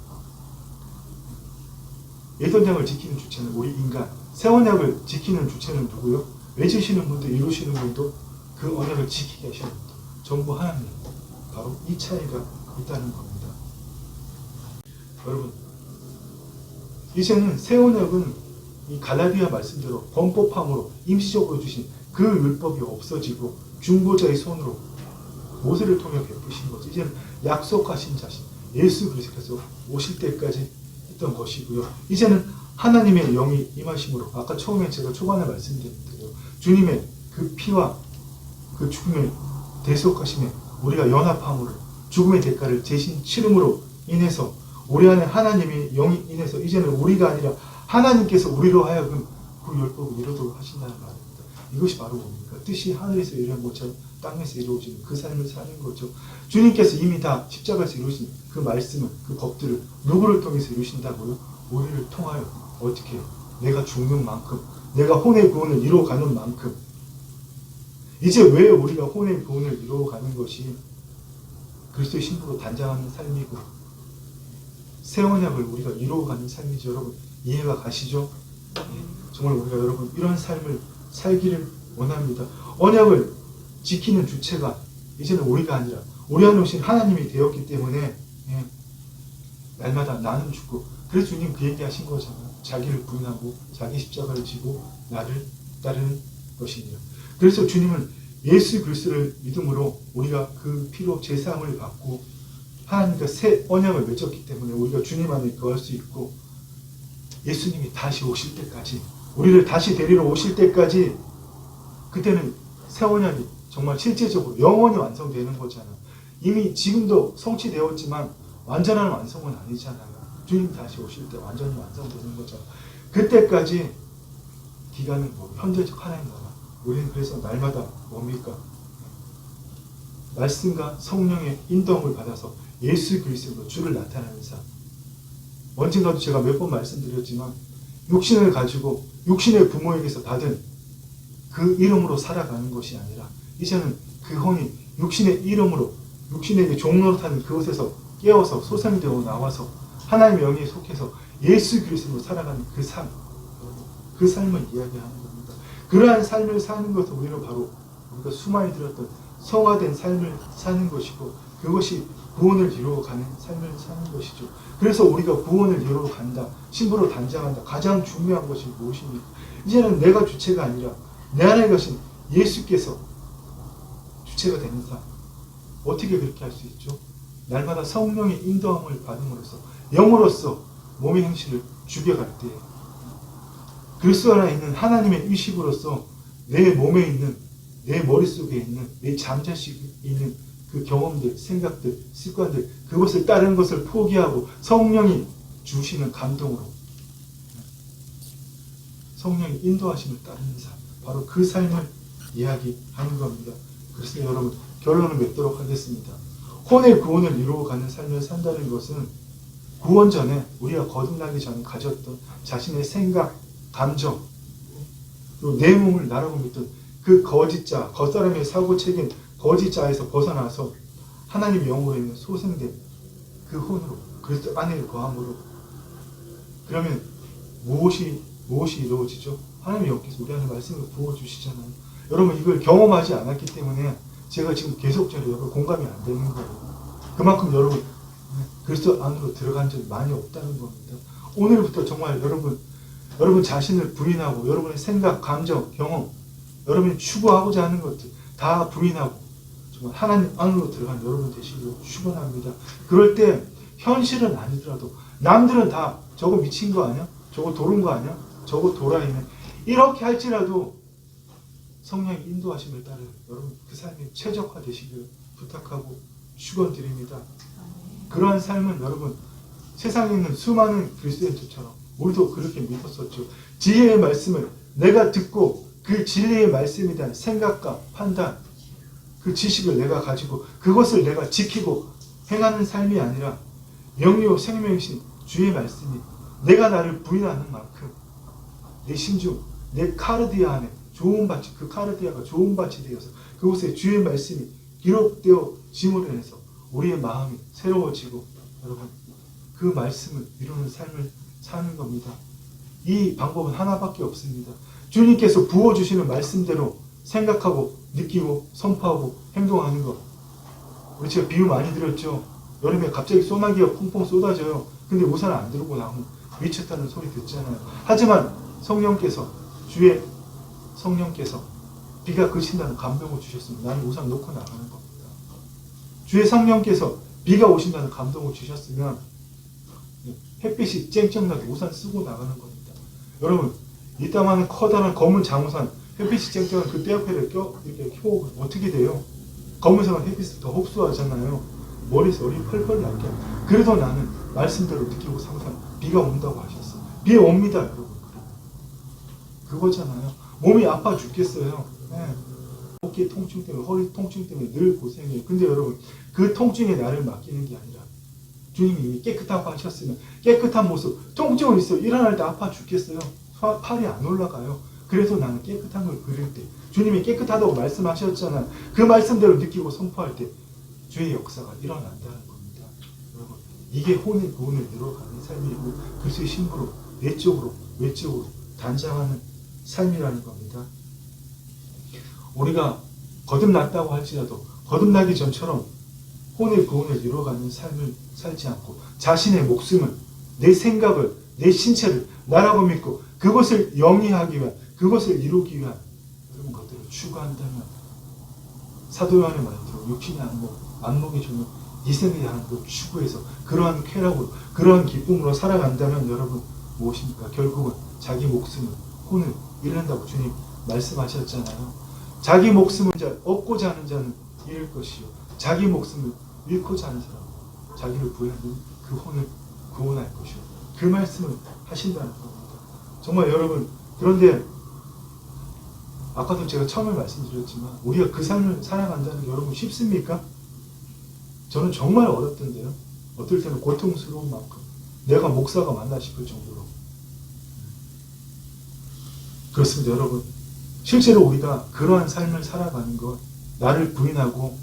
옛 언약을 지키는 주체는 우리 인간, 새 언약을 지키는 주체는 누구요? 맺으시는 분도 이루시는 분도 그 언약을 지키게 하시는 분도 전부 하나님. 바로 이 차이가 있다는 겁니다. 여러분, 이제는 새 언약은 이 갈라디아 말씀대로 범법함으로 임시적으로 주신 그 율법이 없어지고 중보자의 손으로 모세를 통해 베푸신 거죠. 이제는 약속하신 자신 예수 그리스도께서 오실 때까지 했던 것이고요. 이제는 하나님의 영이 임하심으로, 아까 처음에 제가 초반에 말씀드린 대로 주님의 그 피와 그 죽음의 대속하심에 우리가 연합함으로 죽음의 대가를 대신 치름으로 인해서 우리 안에 하나님의 영이 인해서 이제는 우리가 아니라 하나님께서 우리로 하여금 그 율법을 이루도록 하신다는 말입니다. 이것이 바로 뭡니까? 뜻이 하늘에서 이루어진 것처럼 땅에서 이루어지는 그 삶을 사는 거죠. 주님께서 이미 다 십자가에서 이루신 그 말씀을, 그 법들을 누구를 통해서 이루신다고요? 우리를 통하여 어떻게? 내가 죽는 만큼, 내가 혼의 구원을 이루어가는 만큼. 이제 왜 우리가 혼의 구원을 이루어가는 것이 그리스도의 신부로 단장하는 삶이고 새 언약을 우리가 이루어가는 삶이죠. 여러분, 이해가 가시죠? 정말 우리가 여러분 이런 삶을 살기를 원합니다. 언약을 지키는 주체가 이제는 우리가 아니라 우리 안에 오신 하나님이 되었기 때문에 날마다 나는 죽고, 그래서 주님 그 얘기하신 거잖아요. 자기를 부인하고 자기 십자가를 지고 나를 따르는 것이니라. 그래서 주님은 예수 그리스도를 믿음으로 우리가 그 피로 제사함을 받고 하나님과 새 언약을 맺었기 때문에 우리가 주님 안에 거할 수 있고, 예수님이 다시 오실 때까지, 우리를 다시 데리러 오실 때까지, 그때는 새 언약이 정말 실제적으로 영원히 완성되는 거잖아요. 이미 지금도 성취되었지만 완전한 완성은 아니잖아요. 주님 다시 오실 때 완전히 완성되는 거죠. 그때까지 기간은 현재적 하나님 나라. 우리는 그래서 날마다 뭡니까? 말씀과 성령의 인도함을 받아서 예수 그리스도로 주를 나타내는 삶. 언젠가도 제가 몇 번 말씀드렸지만 육신을 가지고 육신의 부모에게서 받은 그 이름으로 살아가는 것이 아니라 이제는 그 혼이 육신의 이름으로 육신에게 종노릇하는 그것에서 깨어서 소생되어 나와서 하나님의 영에 속해서 예수 그리스도로 살아가는 그 삶, 그 삶을 이야기하는 겁니다. 그러한 삶을 사는 것은 우리는 바로 우리가 수많이 들었던 성화된 삶을 사는 것이고, 그것이 구원을 이루어가는 삶을 사는 것이죠. 그래서 우리가 구원을 이루어간다, 신부로 단장한다. 가장 중요한 것이 무엇입니까? 이제는 내가 주체가 아니라 내 안에 계신 예수께서 주체가 되는 삶. 어떻게 그렇게 할 수 있죠? 날마다 성령의 인도함을 받음으로써, 영으로서 몸의 행실을 죽여갈 때, 그리스도 안에 있는 하나님의 의식으로서 내 몸에 있는, 내 머릿속에 있는, 내 잠자식에 있는 그 경험들, 생각들, 습관들, 그것을 따르는 것을 포기하고 성령이 주시는 감동으로, 성령의 인도하심을 따르는 삶, 바로 그 삶을 이야기하는 겁니다. 그래서 여러분, 결론을 맺도록 하겠습니다. 혼의 구원을 이루어가는 삶을 산다는 것은 구원 전에, 우리가 거듭나기 전에 가졌던 자신의 생각, 감정, 그리고 내 몸을 나라고 믿던 그 거짓자, 겉사람의 사고책인 거짓자에서 벗어나서 하나님의 영으로 있는 소생된 그 혼으로, 그리스도 안에 거함으로, 그러면 무엇이 이루어지죠? 하나님의 영께서 우리 안에 말씀을 부어주시잖아요. 여러분, 이걸 경험하지 않았기 때문에 제가 지금 계속적으로 공감이 안 되는 거예요. 그만큼 여러분, 그리스도 안으로 들어간 적이 많이 없다는 겁니다. 오늘부터 정말 여러분 자신을 부인하고, 여러분의 생각, 감정, 경험, 여러분이 추구하고자 하는 것들 다 부인하고 정말 하나님 안으로 들어간 여러분 되시기를 축원합니다. 그럴 때 현실은 아니더라도 남들은 다 저거 미친 거 아니야? 저거 도른 거 아니야? 저거 도라이네. 이렇게 할지라도 성령의 인도하심을 따라 여러분 그 삶에 최적화되시기를 부탁하고 축원드립니다. 그러한 삶은 여러분, 세상에 있는 수많은 그리스도인들처럼 우리도 그렇게 믿었었죠. 지혜의 말씀을 내가 듣고 그 진리의 말씀에 대한 생각과 판단, 그 지식을 내가 가지고 그것을 내가 지키고 행하는 삶이 아니라 영이요 생명이신 주의 말씀이 내가 나를 부인하는 만큼 내 심중, 내 카르디아 안에 좋은 밭이, 그 카르디아가 좋은 밭이 되어서 그곳에 주의 말씀이 기록되어짐으로 인해서 우리의 마음이 새로워지고 여러분 그 말씀을 이루는 삶을 사는 겁니다. 이 방법은 하나밖에 없습니다. 주님께서 부어주시는 말씀대로 생각하고 느끼고 선포하고 행동하는 것. 우리 제가 비유 많이 드렸죠. 여름에 갑자기 소나기가 펑펑 쏟아져요. 근데 우산 안 들고 나오면 미쳤다는 소리 듣잖아요. 하지만 주의 성령께서 비가 그친다는 감동을 주셨으면 나는 우산 놓고 나가는 겁니다. 주의 성령께서 비가 오신다는 감동을 주셨으면 햇빛이 쨍쨍나게 우산 쓰고 나가는 겁니다. 여러분, 이따만한 커다란 검은 장우산, 햇빛이 쨍쨍한 그 떼옆에를 이렇게 켜고 어떻게 돼요? 검은색은 햇빛을 더 흡수하잖아요. 머리에서 열이 펄펄 나게. 그래도 나는 말씀대로 느끼고 상상, 비가 온다고 하셨어. 비 옵니다, 여러분. 그거잖아요. 몸이 아파 죽겠어요. 네. 어깨 통증 때문에, 허리 통증 때문에 늘 고생해요. 근데 여러분, 그 통증에 나를 맡기는 게 아니라 주님이 이미 깨끗하고 하셨으면 깨끗한 모습, 통증은 있어요. 일어날 때 아파 죽겠어요. 팔이 안 올라가요. 그래서 나는 깨끗한 걸 그릴 때 주님이 깨끗하다고 말씀하셨잖아요. 그 말씀대로 느끼고 선포할 때 주의 역사가 일어난다는 겁니다. 여러분, 이게 혼의 구원을 이루어가는 삶이고 그리스도의 신부로 내적으로 외적으로 단장하는 삶이라는 겁니다. 우리가 거듭났다고 할지라도 거듭나기 전처럼 혼의 구원을 이루어가는 삶을 살지 않고 자신의 목숨을, 내 생각을, 내 신체를 나라고 믿고 그것을 영위하기 위한, 그것을 이루기 위한 이런 것들을 추구한다면 사도 요한의 말대로 육신의 안목의 종은 이생에 대한 그 추구해서 그러한 쾌락으로, 그러한 기쁨으로 살아간다면 여러분 무엇입니까? 결국은 자기 목숨을, 혼을 잃는다고 주님 말씀하셨잖아요. 자기 목숨을 얻고자 하는 자는 잃을 것이요 자기 목숨을 잃고자 하는 사람, 자기를 구하는 그 혼을 구원할 것이요 그 말씀을 하신다는 겁니다. 정말 여러분, 그런데 아까도 제가 처음에 말씀드렸지만 우리가 그 삶을 살아간다는 게 여러분 쉽습니까? 저는 정말 어렵던데요. 어떨 때는 고통스러운 만큼 내가 목사가 맞나 싶을 정도로. 그렇습니다. 여러분, 실제로 우리가 그러한 삶을 살아가는 것, 나를 부인하고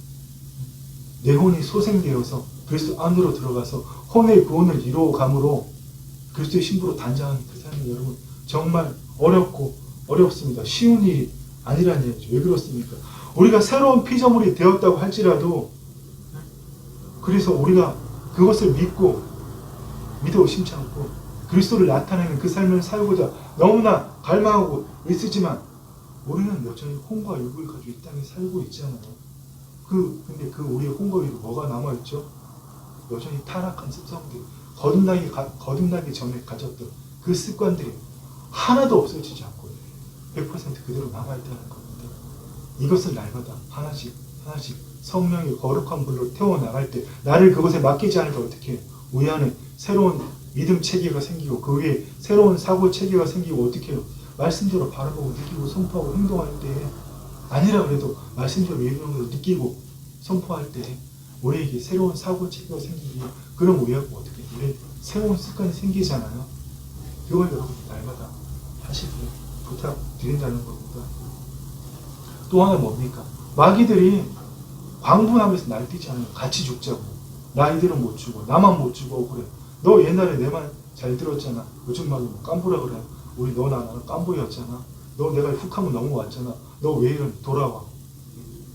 내 혼이 소생되어서 그리스도 안으로 들어가서 혼의 구원을 이루어감으로 그리스도의 신부로 단장하는 그 삶이 여러분 정말 어렵고 어렵습니다. 쉬운 일이 아니라는 얘기죠. 왜 그렇습니까? 우리가 새로운 피조물이 되었다고 할지라도 그래서 우리가 그것을 믿어 심지 않고 그리스도를 나타내는 그 삶을 살고자 너무나 갈망하고 있으지만 우리는 여전히 혼과 육을 가지고 이 땅에 살고 있잖아요. 근데 우리의 혼과 육에 뭐가 남아있죠? 여전히 타락한 습성들, 거듭나기 전에 가졌던 그 습관들이 하나도 없어지지 않고 100% 그대로 남아있다는 겁니다. 이것을 날마다 하나씩 성령의 거룩한 불로 태워나갈 때 나를 그것에 맡기지 않을 때 어떻게 해요? 우리 안에 새로운 믿음 체계가 생기고 그 위에 새로운 사고 체계가 생기고 어떻게 해요? 말씀대로 바라보고 느끼고 선포하고 행동할 때 아니라 그래도 말씀대로 예배로 느끼고 선포할 때 우리에게 새로운 사고 체계가 생기고 그럼 우리하고 어떻게 우리 새로운 습관이 생기잖아요. 그걸 여러분 날마다 하시길 부탁드린다는 겁니다. 또 하나 뭡니까? 마귀들이 광분하면서 날뛰잖아요. 같이 죽자고. 나 이들은 못 죽어. 나만 못 죽어. 그래. 너 옛날에 내 말 잘 들었잖아. 요즘 말로 뭐 깜부라 그래. 우리 나는 깜부였잖아. 너 내가 훅하면 넘어왔잖아. 너 왜 이런 돌아와.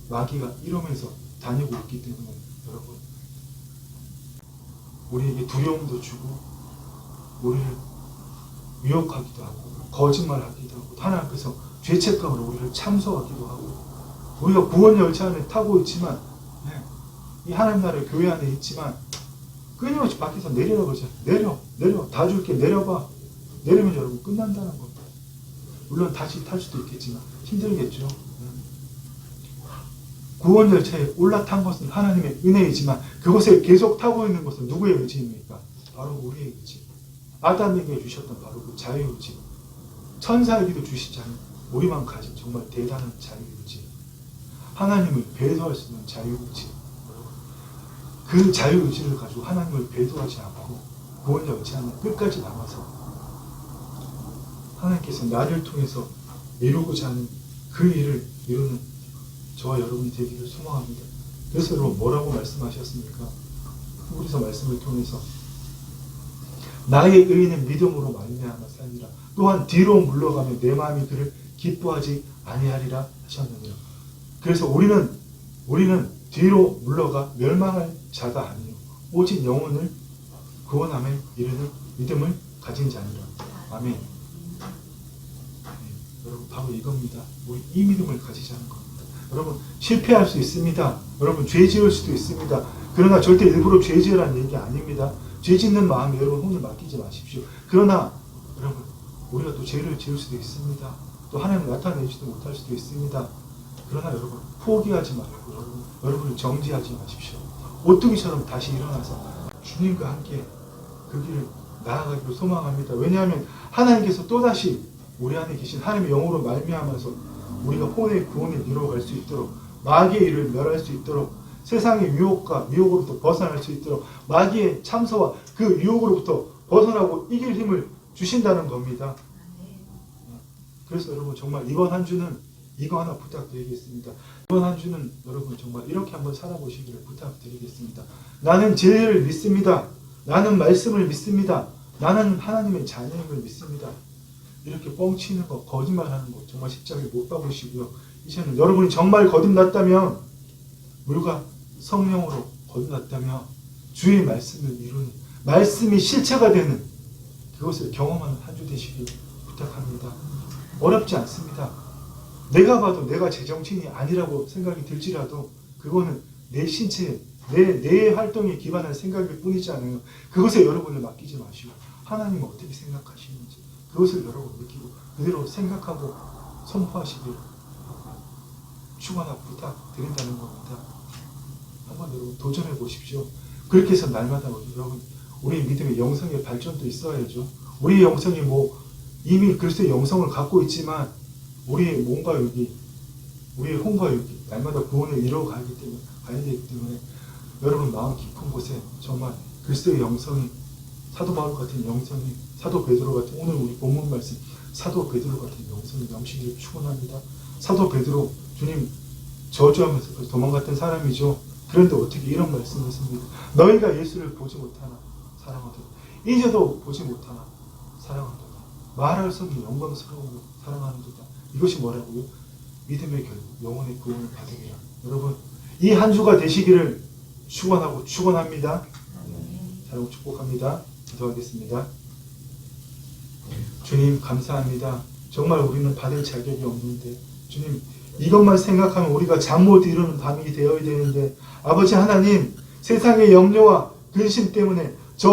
마귀가 이러면서 다니고 있기 때문에 여러분 우리에게 두려움도 주고 우리를 위협하기도 하고 거짓말하기도 하고 하나님 앞에서 죄책감으로 우리를 참소하기도 하고 우리가 구원 열차 안에 타고 있지만 이 하나님 나라의 교회 안에 있지만 끊임없이 밖에서 내리라고 그러죠. 내려 다 줄게 내려봐. 내리면 여러분 끝난다는 겁니다. 물론 다시 탈 수도 있겠지만 힘들겠죠. 구원 열차에 올라탄 것은 하나님의 은혜이지만 그것에 계속 타고 있는 것은 누구의 의지입니까? 바로 우리의 의지. 아담에게 주셨던 바로 그 자유의지. 천사에게도 주시지 않은 우리만 가진 정말 대단한 자유의지. 하나님을 배도할 수 있는 자유의지. 그 자유의지를 가지고 하나님을 배도하지 않고 구원 열차 안에 끝까지 남아서 하나님께서 나를 통해서 이루고자 하는 그 일을 이루는 저와 여러분이 되기를 소망합니다. 그래서 여러분 뭐라고 말씀하셨습니까? 후보리서 말씀을 통해서 나의 의인은 믿음으로 말미암아 살리라. 또한 뒤로 물러가며 내 마음이 그를 기뻐하지 아니하리라 하셨느니라. 그래서 우리는 뒤로 물러가 멸망할 자가 아니요 오직 영혼을 구원함에 이르는 믿음을 가진 자니라. 아멘. 네, 여러분 바로 이겁니다. 우리 이 믿음을 가지자는 겁니다. 여러분 실패할 수 있습니다. 여러분 죄 지을 수도 있습니다. 그러나 절대 일부러 죄 지으라는 얘기 아닙니다. 죄 짓는 마음에 여러분 혼을 맡기지 마십시오. 그러나 여러분 우리가 또 죄를 지을 수도 있습니다. 또 하나님을 나타내지도 못할 수도 있습니다. 그러나 여러분 포기하지 말고 여러분을 정지하지 마십시오. 오뚜기처럼 다시 일어나서 주님과 함께 그 길을 나아가기로 소망합니다. 왜냐하면 하나님께서 또다시 우리 안에 계신 하나님의 영으로 말미암아서 우리가 혼의 구원을 이루어갈 수 있도록 마귀의 일을 멸할 수 있도록 세상의 미혹으로부터 벗어날 수 있도록 마귀의 참소와 그 유혹으로부터 벗어나고 이길 힘을 주신다는 겁니다. 그래서 여러분 정말 이번 한 주는 이거 하나 부탁드리겠습니다. 이번 한 주는 여러분 정말 이렇게 한번 살아보시기를 부탁드리겠습니다. 나는 진리를 믿습니다. 나는 말씀을 믿습니다. 나는 하나님의 자녀임을 믿습니다. 이렇게 뻥치는 거, 거짓말하는 거 정말 십자가에 못 박으시고요. 이제는 여러분이 정말 거듭났다면 물과 성령으로 거듭났다면 주의 말씀을 이루는 말씀이 실체가 되는 그것을 경험하는 한 주 되시길 부탁합니다. 어렵지 않습니다. 내가 봐도 내가 제정신이 아니라고 생각이 들지라도 그거는 내 신체, 내 활동에 기반한 생각일 뿐이지 않아요. 그것에 여러분을 맡기지 마시고 하나님은 어떻게 생각하시는지 그것을 여러분 느끼고 그대로 생각하고 선포하시길 축원하고 부탁드린다는 겁니다. 한번 여러분 도전해 보십시오. 그렇게 해서 날마다 여러분 우리 믿음의 영성의 발전도 있어야죠. 우리의 영성이 이미 그리스도의 영성을 갖고 있지만 우리의 몸과 육이 우리의 혼과 육이 날마다 구원을 이루어가야 되기 때문에 여러분 마음 깊은 곳에 정말 그리스도의 영성이 사도 바울 같은 영성이 사도 베드로 같은 오늘 우리 본문 말씀 사도 베드로 같은 영성이 넘치기를 축원합니다. 사도 베드로 주님 저주하면서 도망갔던 사람이죠. 그런데 어떻게 이런 말씀을 했습니까? 너희가 예수를 보지 못하나 사랑하도다. 이제도 보지 못하나 사랑하도다. 말할 수 없는 영광스러운 사랑하는도다. 이것이 뭐라고요? 믿음의 결국 영혼의 구원을 받으리라. 여러분 이 한 주가 되시기를 축원하고 축원합니다. 잘 축복합니다. 기도하겠습니다. 주님 감사합니다. 정말 우리는 받을 자격이 없는데 주님 이것만 생각하면 우리가 잠 못 이루는 밤이 되어야 되는데 아버지 하나님 세상의 염려와 근심 때문에 저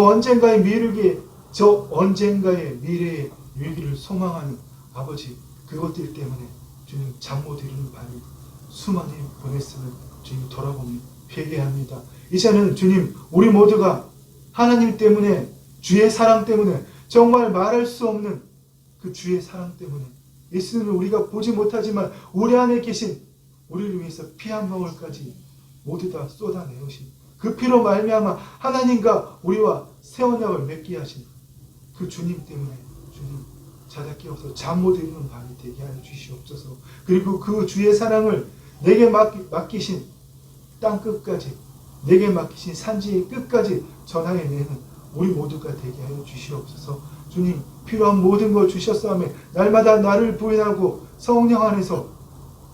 언젠가의 미래의 위기를 소망하는 아버지 그것들 때문에 주님 잠 못 이루는 밤이 수많이 보냈음을 주님 돌아보니 회개합니다. 이제는 주님 우리 모두가 하나님 때문에 주의 사랑 때문에 정말 말할 수 없는 그 주의 사랑 때문에 예수님을 우리가 보지 못하지만 우리 안에 계신 우리를 위해서 피 한 방울까지 모두 다 쏟아내오신 그 피로 말미암아 하나님과 우리와 새 언약을 맺게 하신 그 주님 때문에 주님 자다 깨어서 잠 못 이루는 밤이 되게 하여 주시옵소서. 그리고 그 주의 사랑을 내게 맡기신 땅 끝까지 내게 맡기신 산지의 끝까지 전하여 내는 우리 모두가 되게 하여 주시옵소서. 주님 필요한 모든 걸 주셨사오며 날마다 나를 부인하고 성령 안에서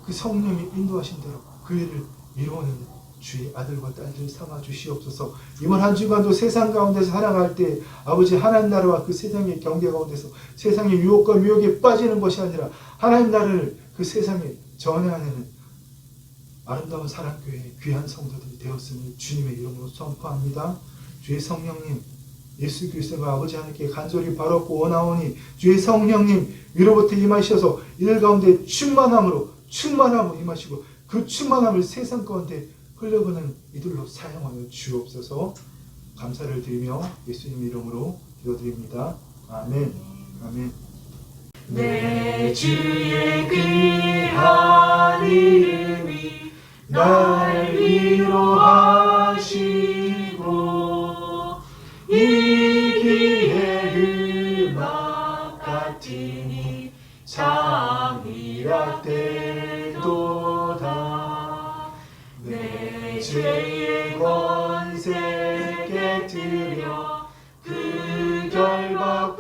그 성령이 인도하신 대로 그 일을 이루어내는 주의 아들과 딸들 삼아 주시옵소서. 이번 한 주간도 세상 가운데서 살아갈 때 아버지 하나님 나라와 그 세상의 경계 가운데서 세상의 유혹과 미혹에 빠지는 것이 아니라 하나님 나라를 그 세상에 전해하는 아름다운 사랑교회의 귀한 성도들이 되었음을 주님의 이름으로 선포합니다. 주의 성령님 예수 그리스도가 아버지 하나님께 간절히 바라고 원하오니 주의 성령님 위로부터 임하셔서 이들 가운데 충만함으로 임하시고 그 충만함을 세상 가운데 흘려보는 이들로 사용하여 주옵소서. 감사를 드리며 예수님 이름으로 기도드립니다. 아멘. 아멘. 내 주의 귀한 이름이 날 위로하시고 이 귀의 음악 같으니 참이라 되도다. 내 죄의 권세 깨뜨려 그 결박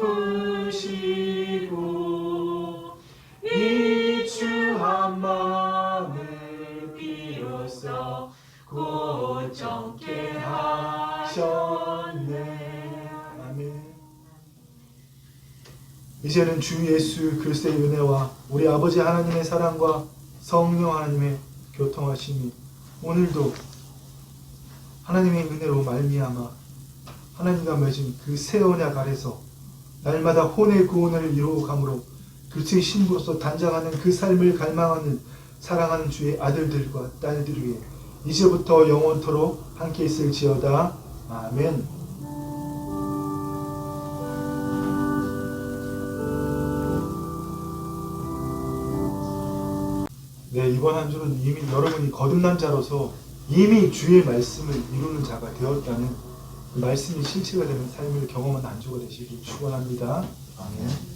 푸시고 이 추한 마음을 비로소 고정케 하셨네. 아멘. 이제는 주 예수 그리스도의 은혜와 우리 아버지 하나님의 사랑과 성령 하나님의 교통하심이 오늘도 하나님의 은혜로 말미암아 하나님과 맺은 그 새 언약 아래서 날마다 혼의 구원을 이루어감으로 그리스도의 신부로서 단장하는 그 삶을 갈망하는 사랑하는 주의 아들들과 딸들 위해 이제부터 영원토록 함께 있을지어다. 아멘. 네, 이번 한 주는 이미 여러분이 거듭난 자로서 이미 주의 말씀을 이루는 자가 되었다는 그 말씀이 실체가 되는 삶을 경험한 한 주가 되시길 축원합니다. 아멘.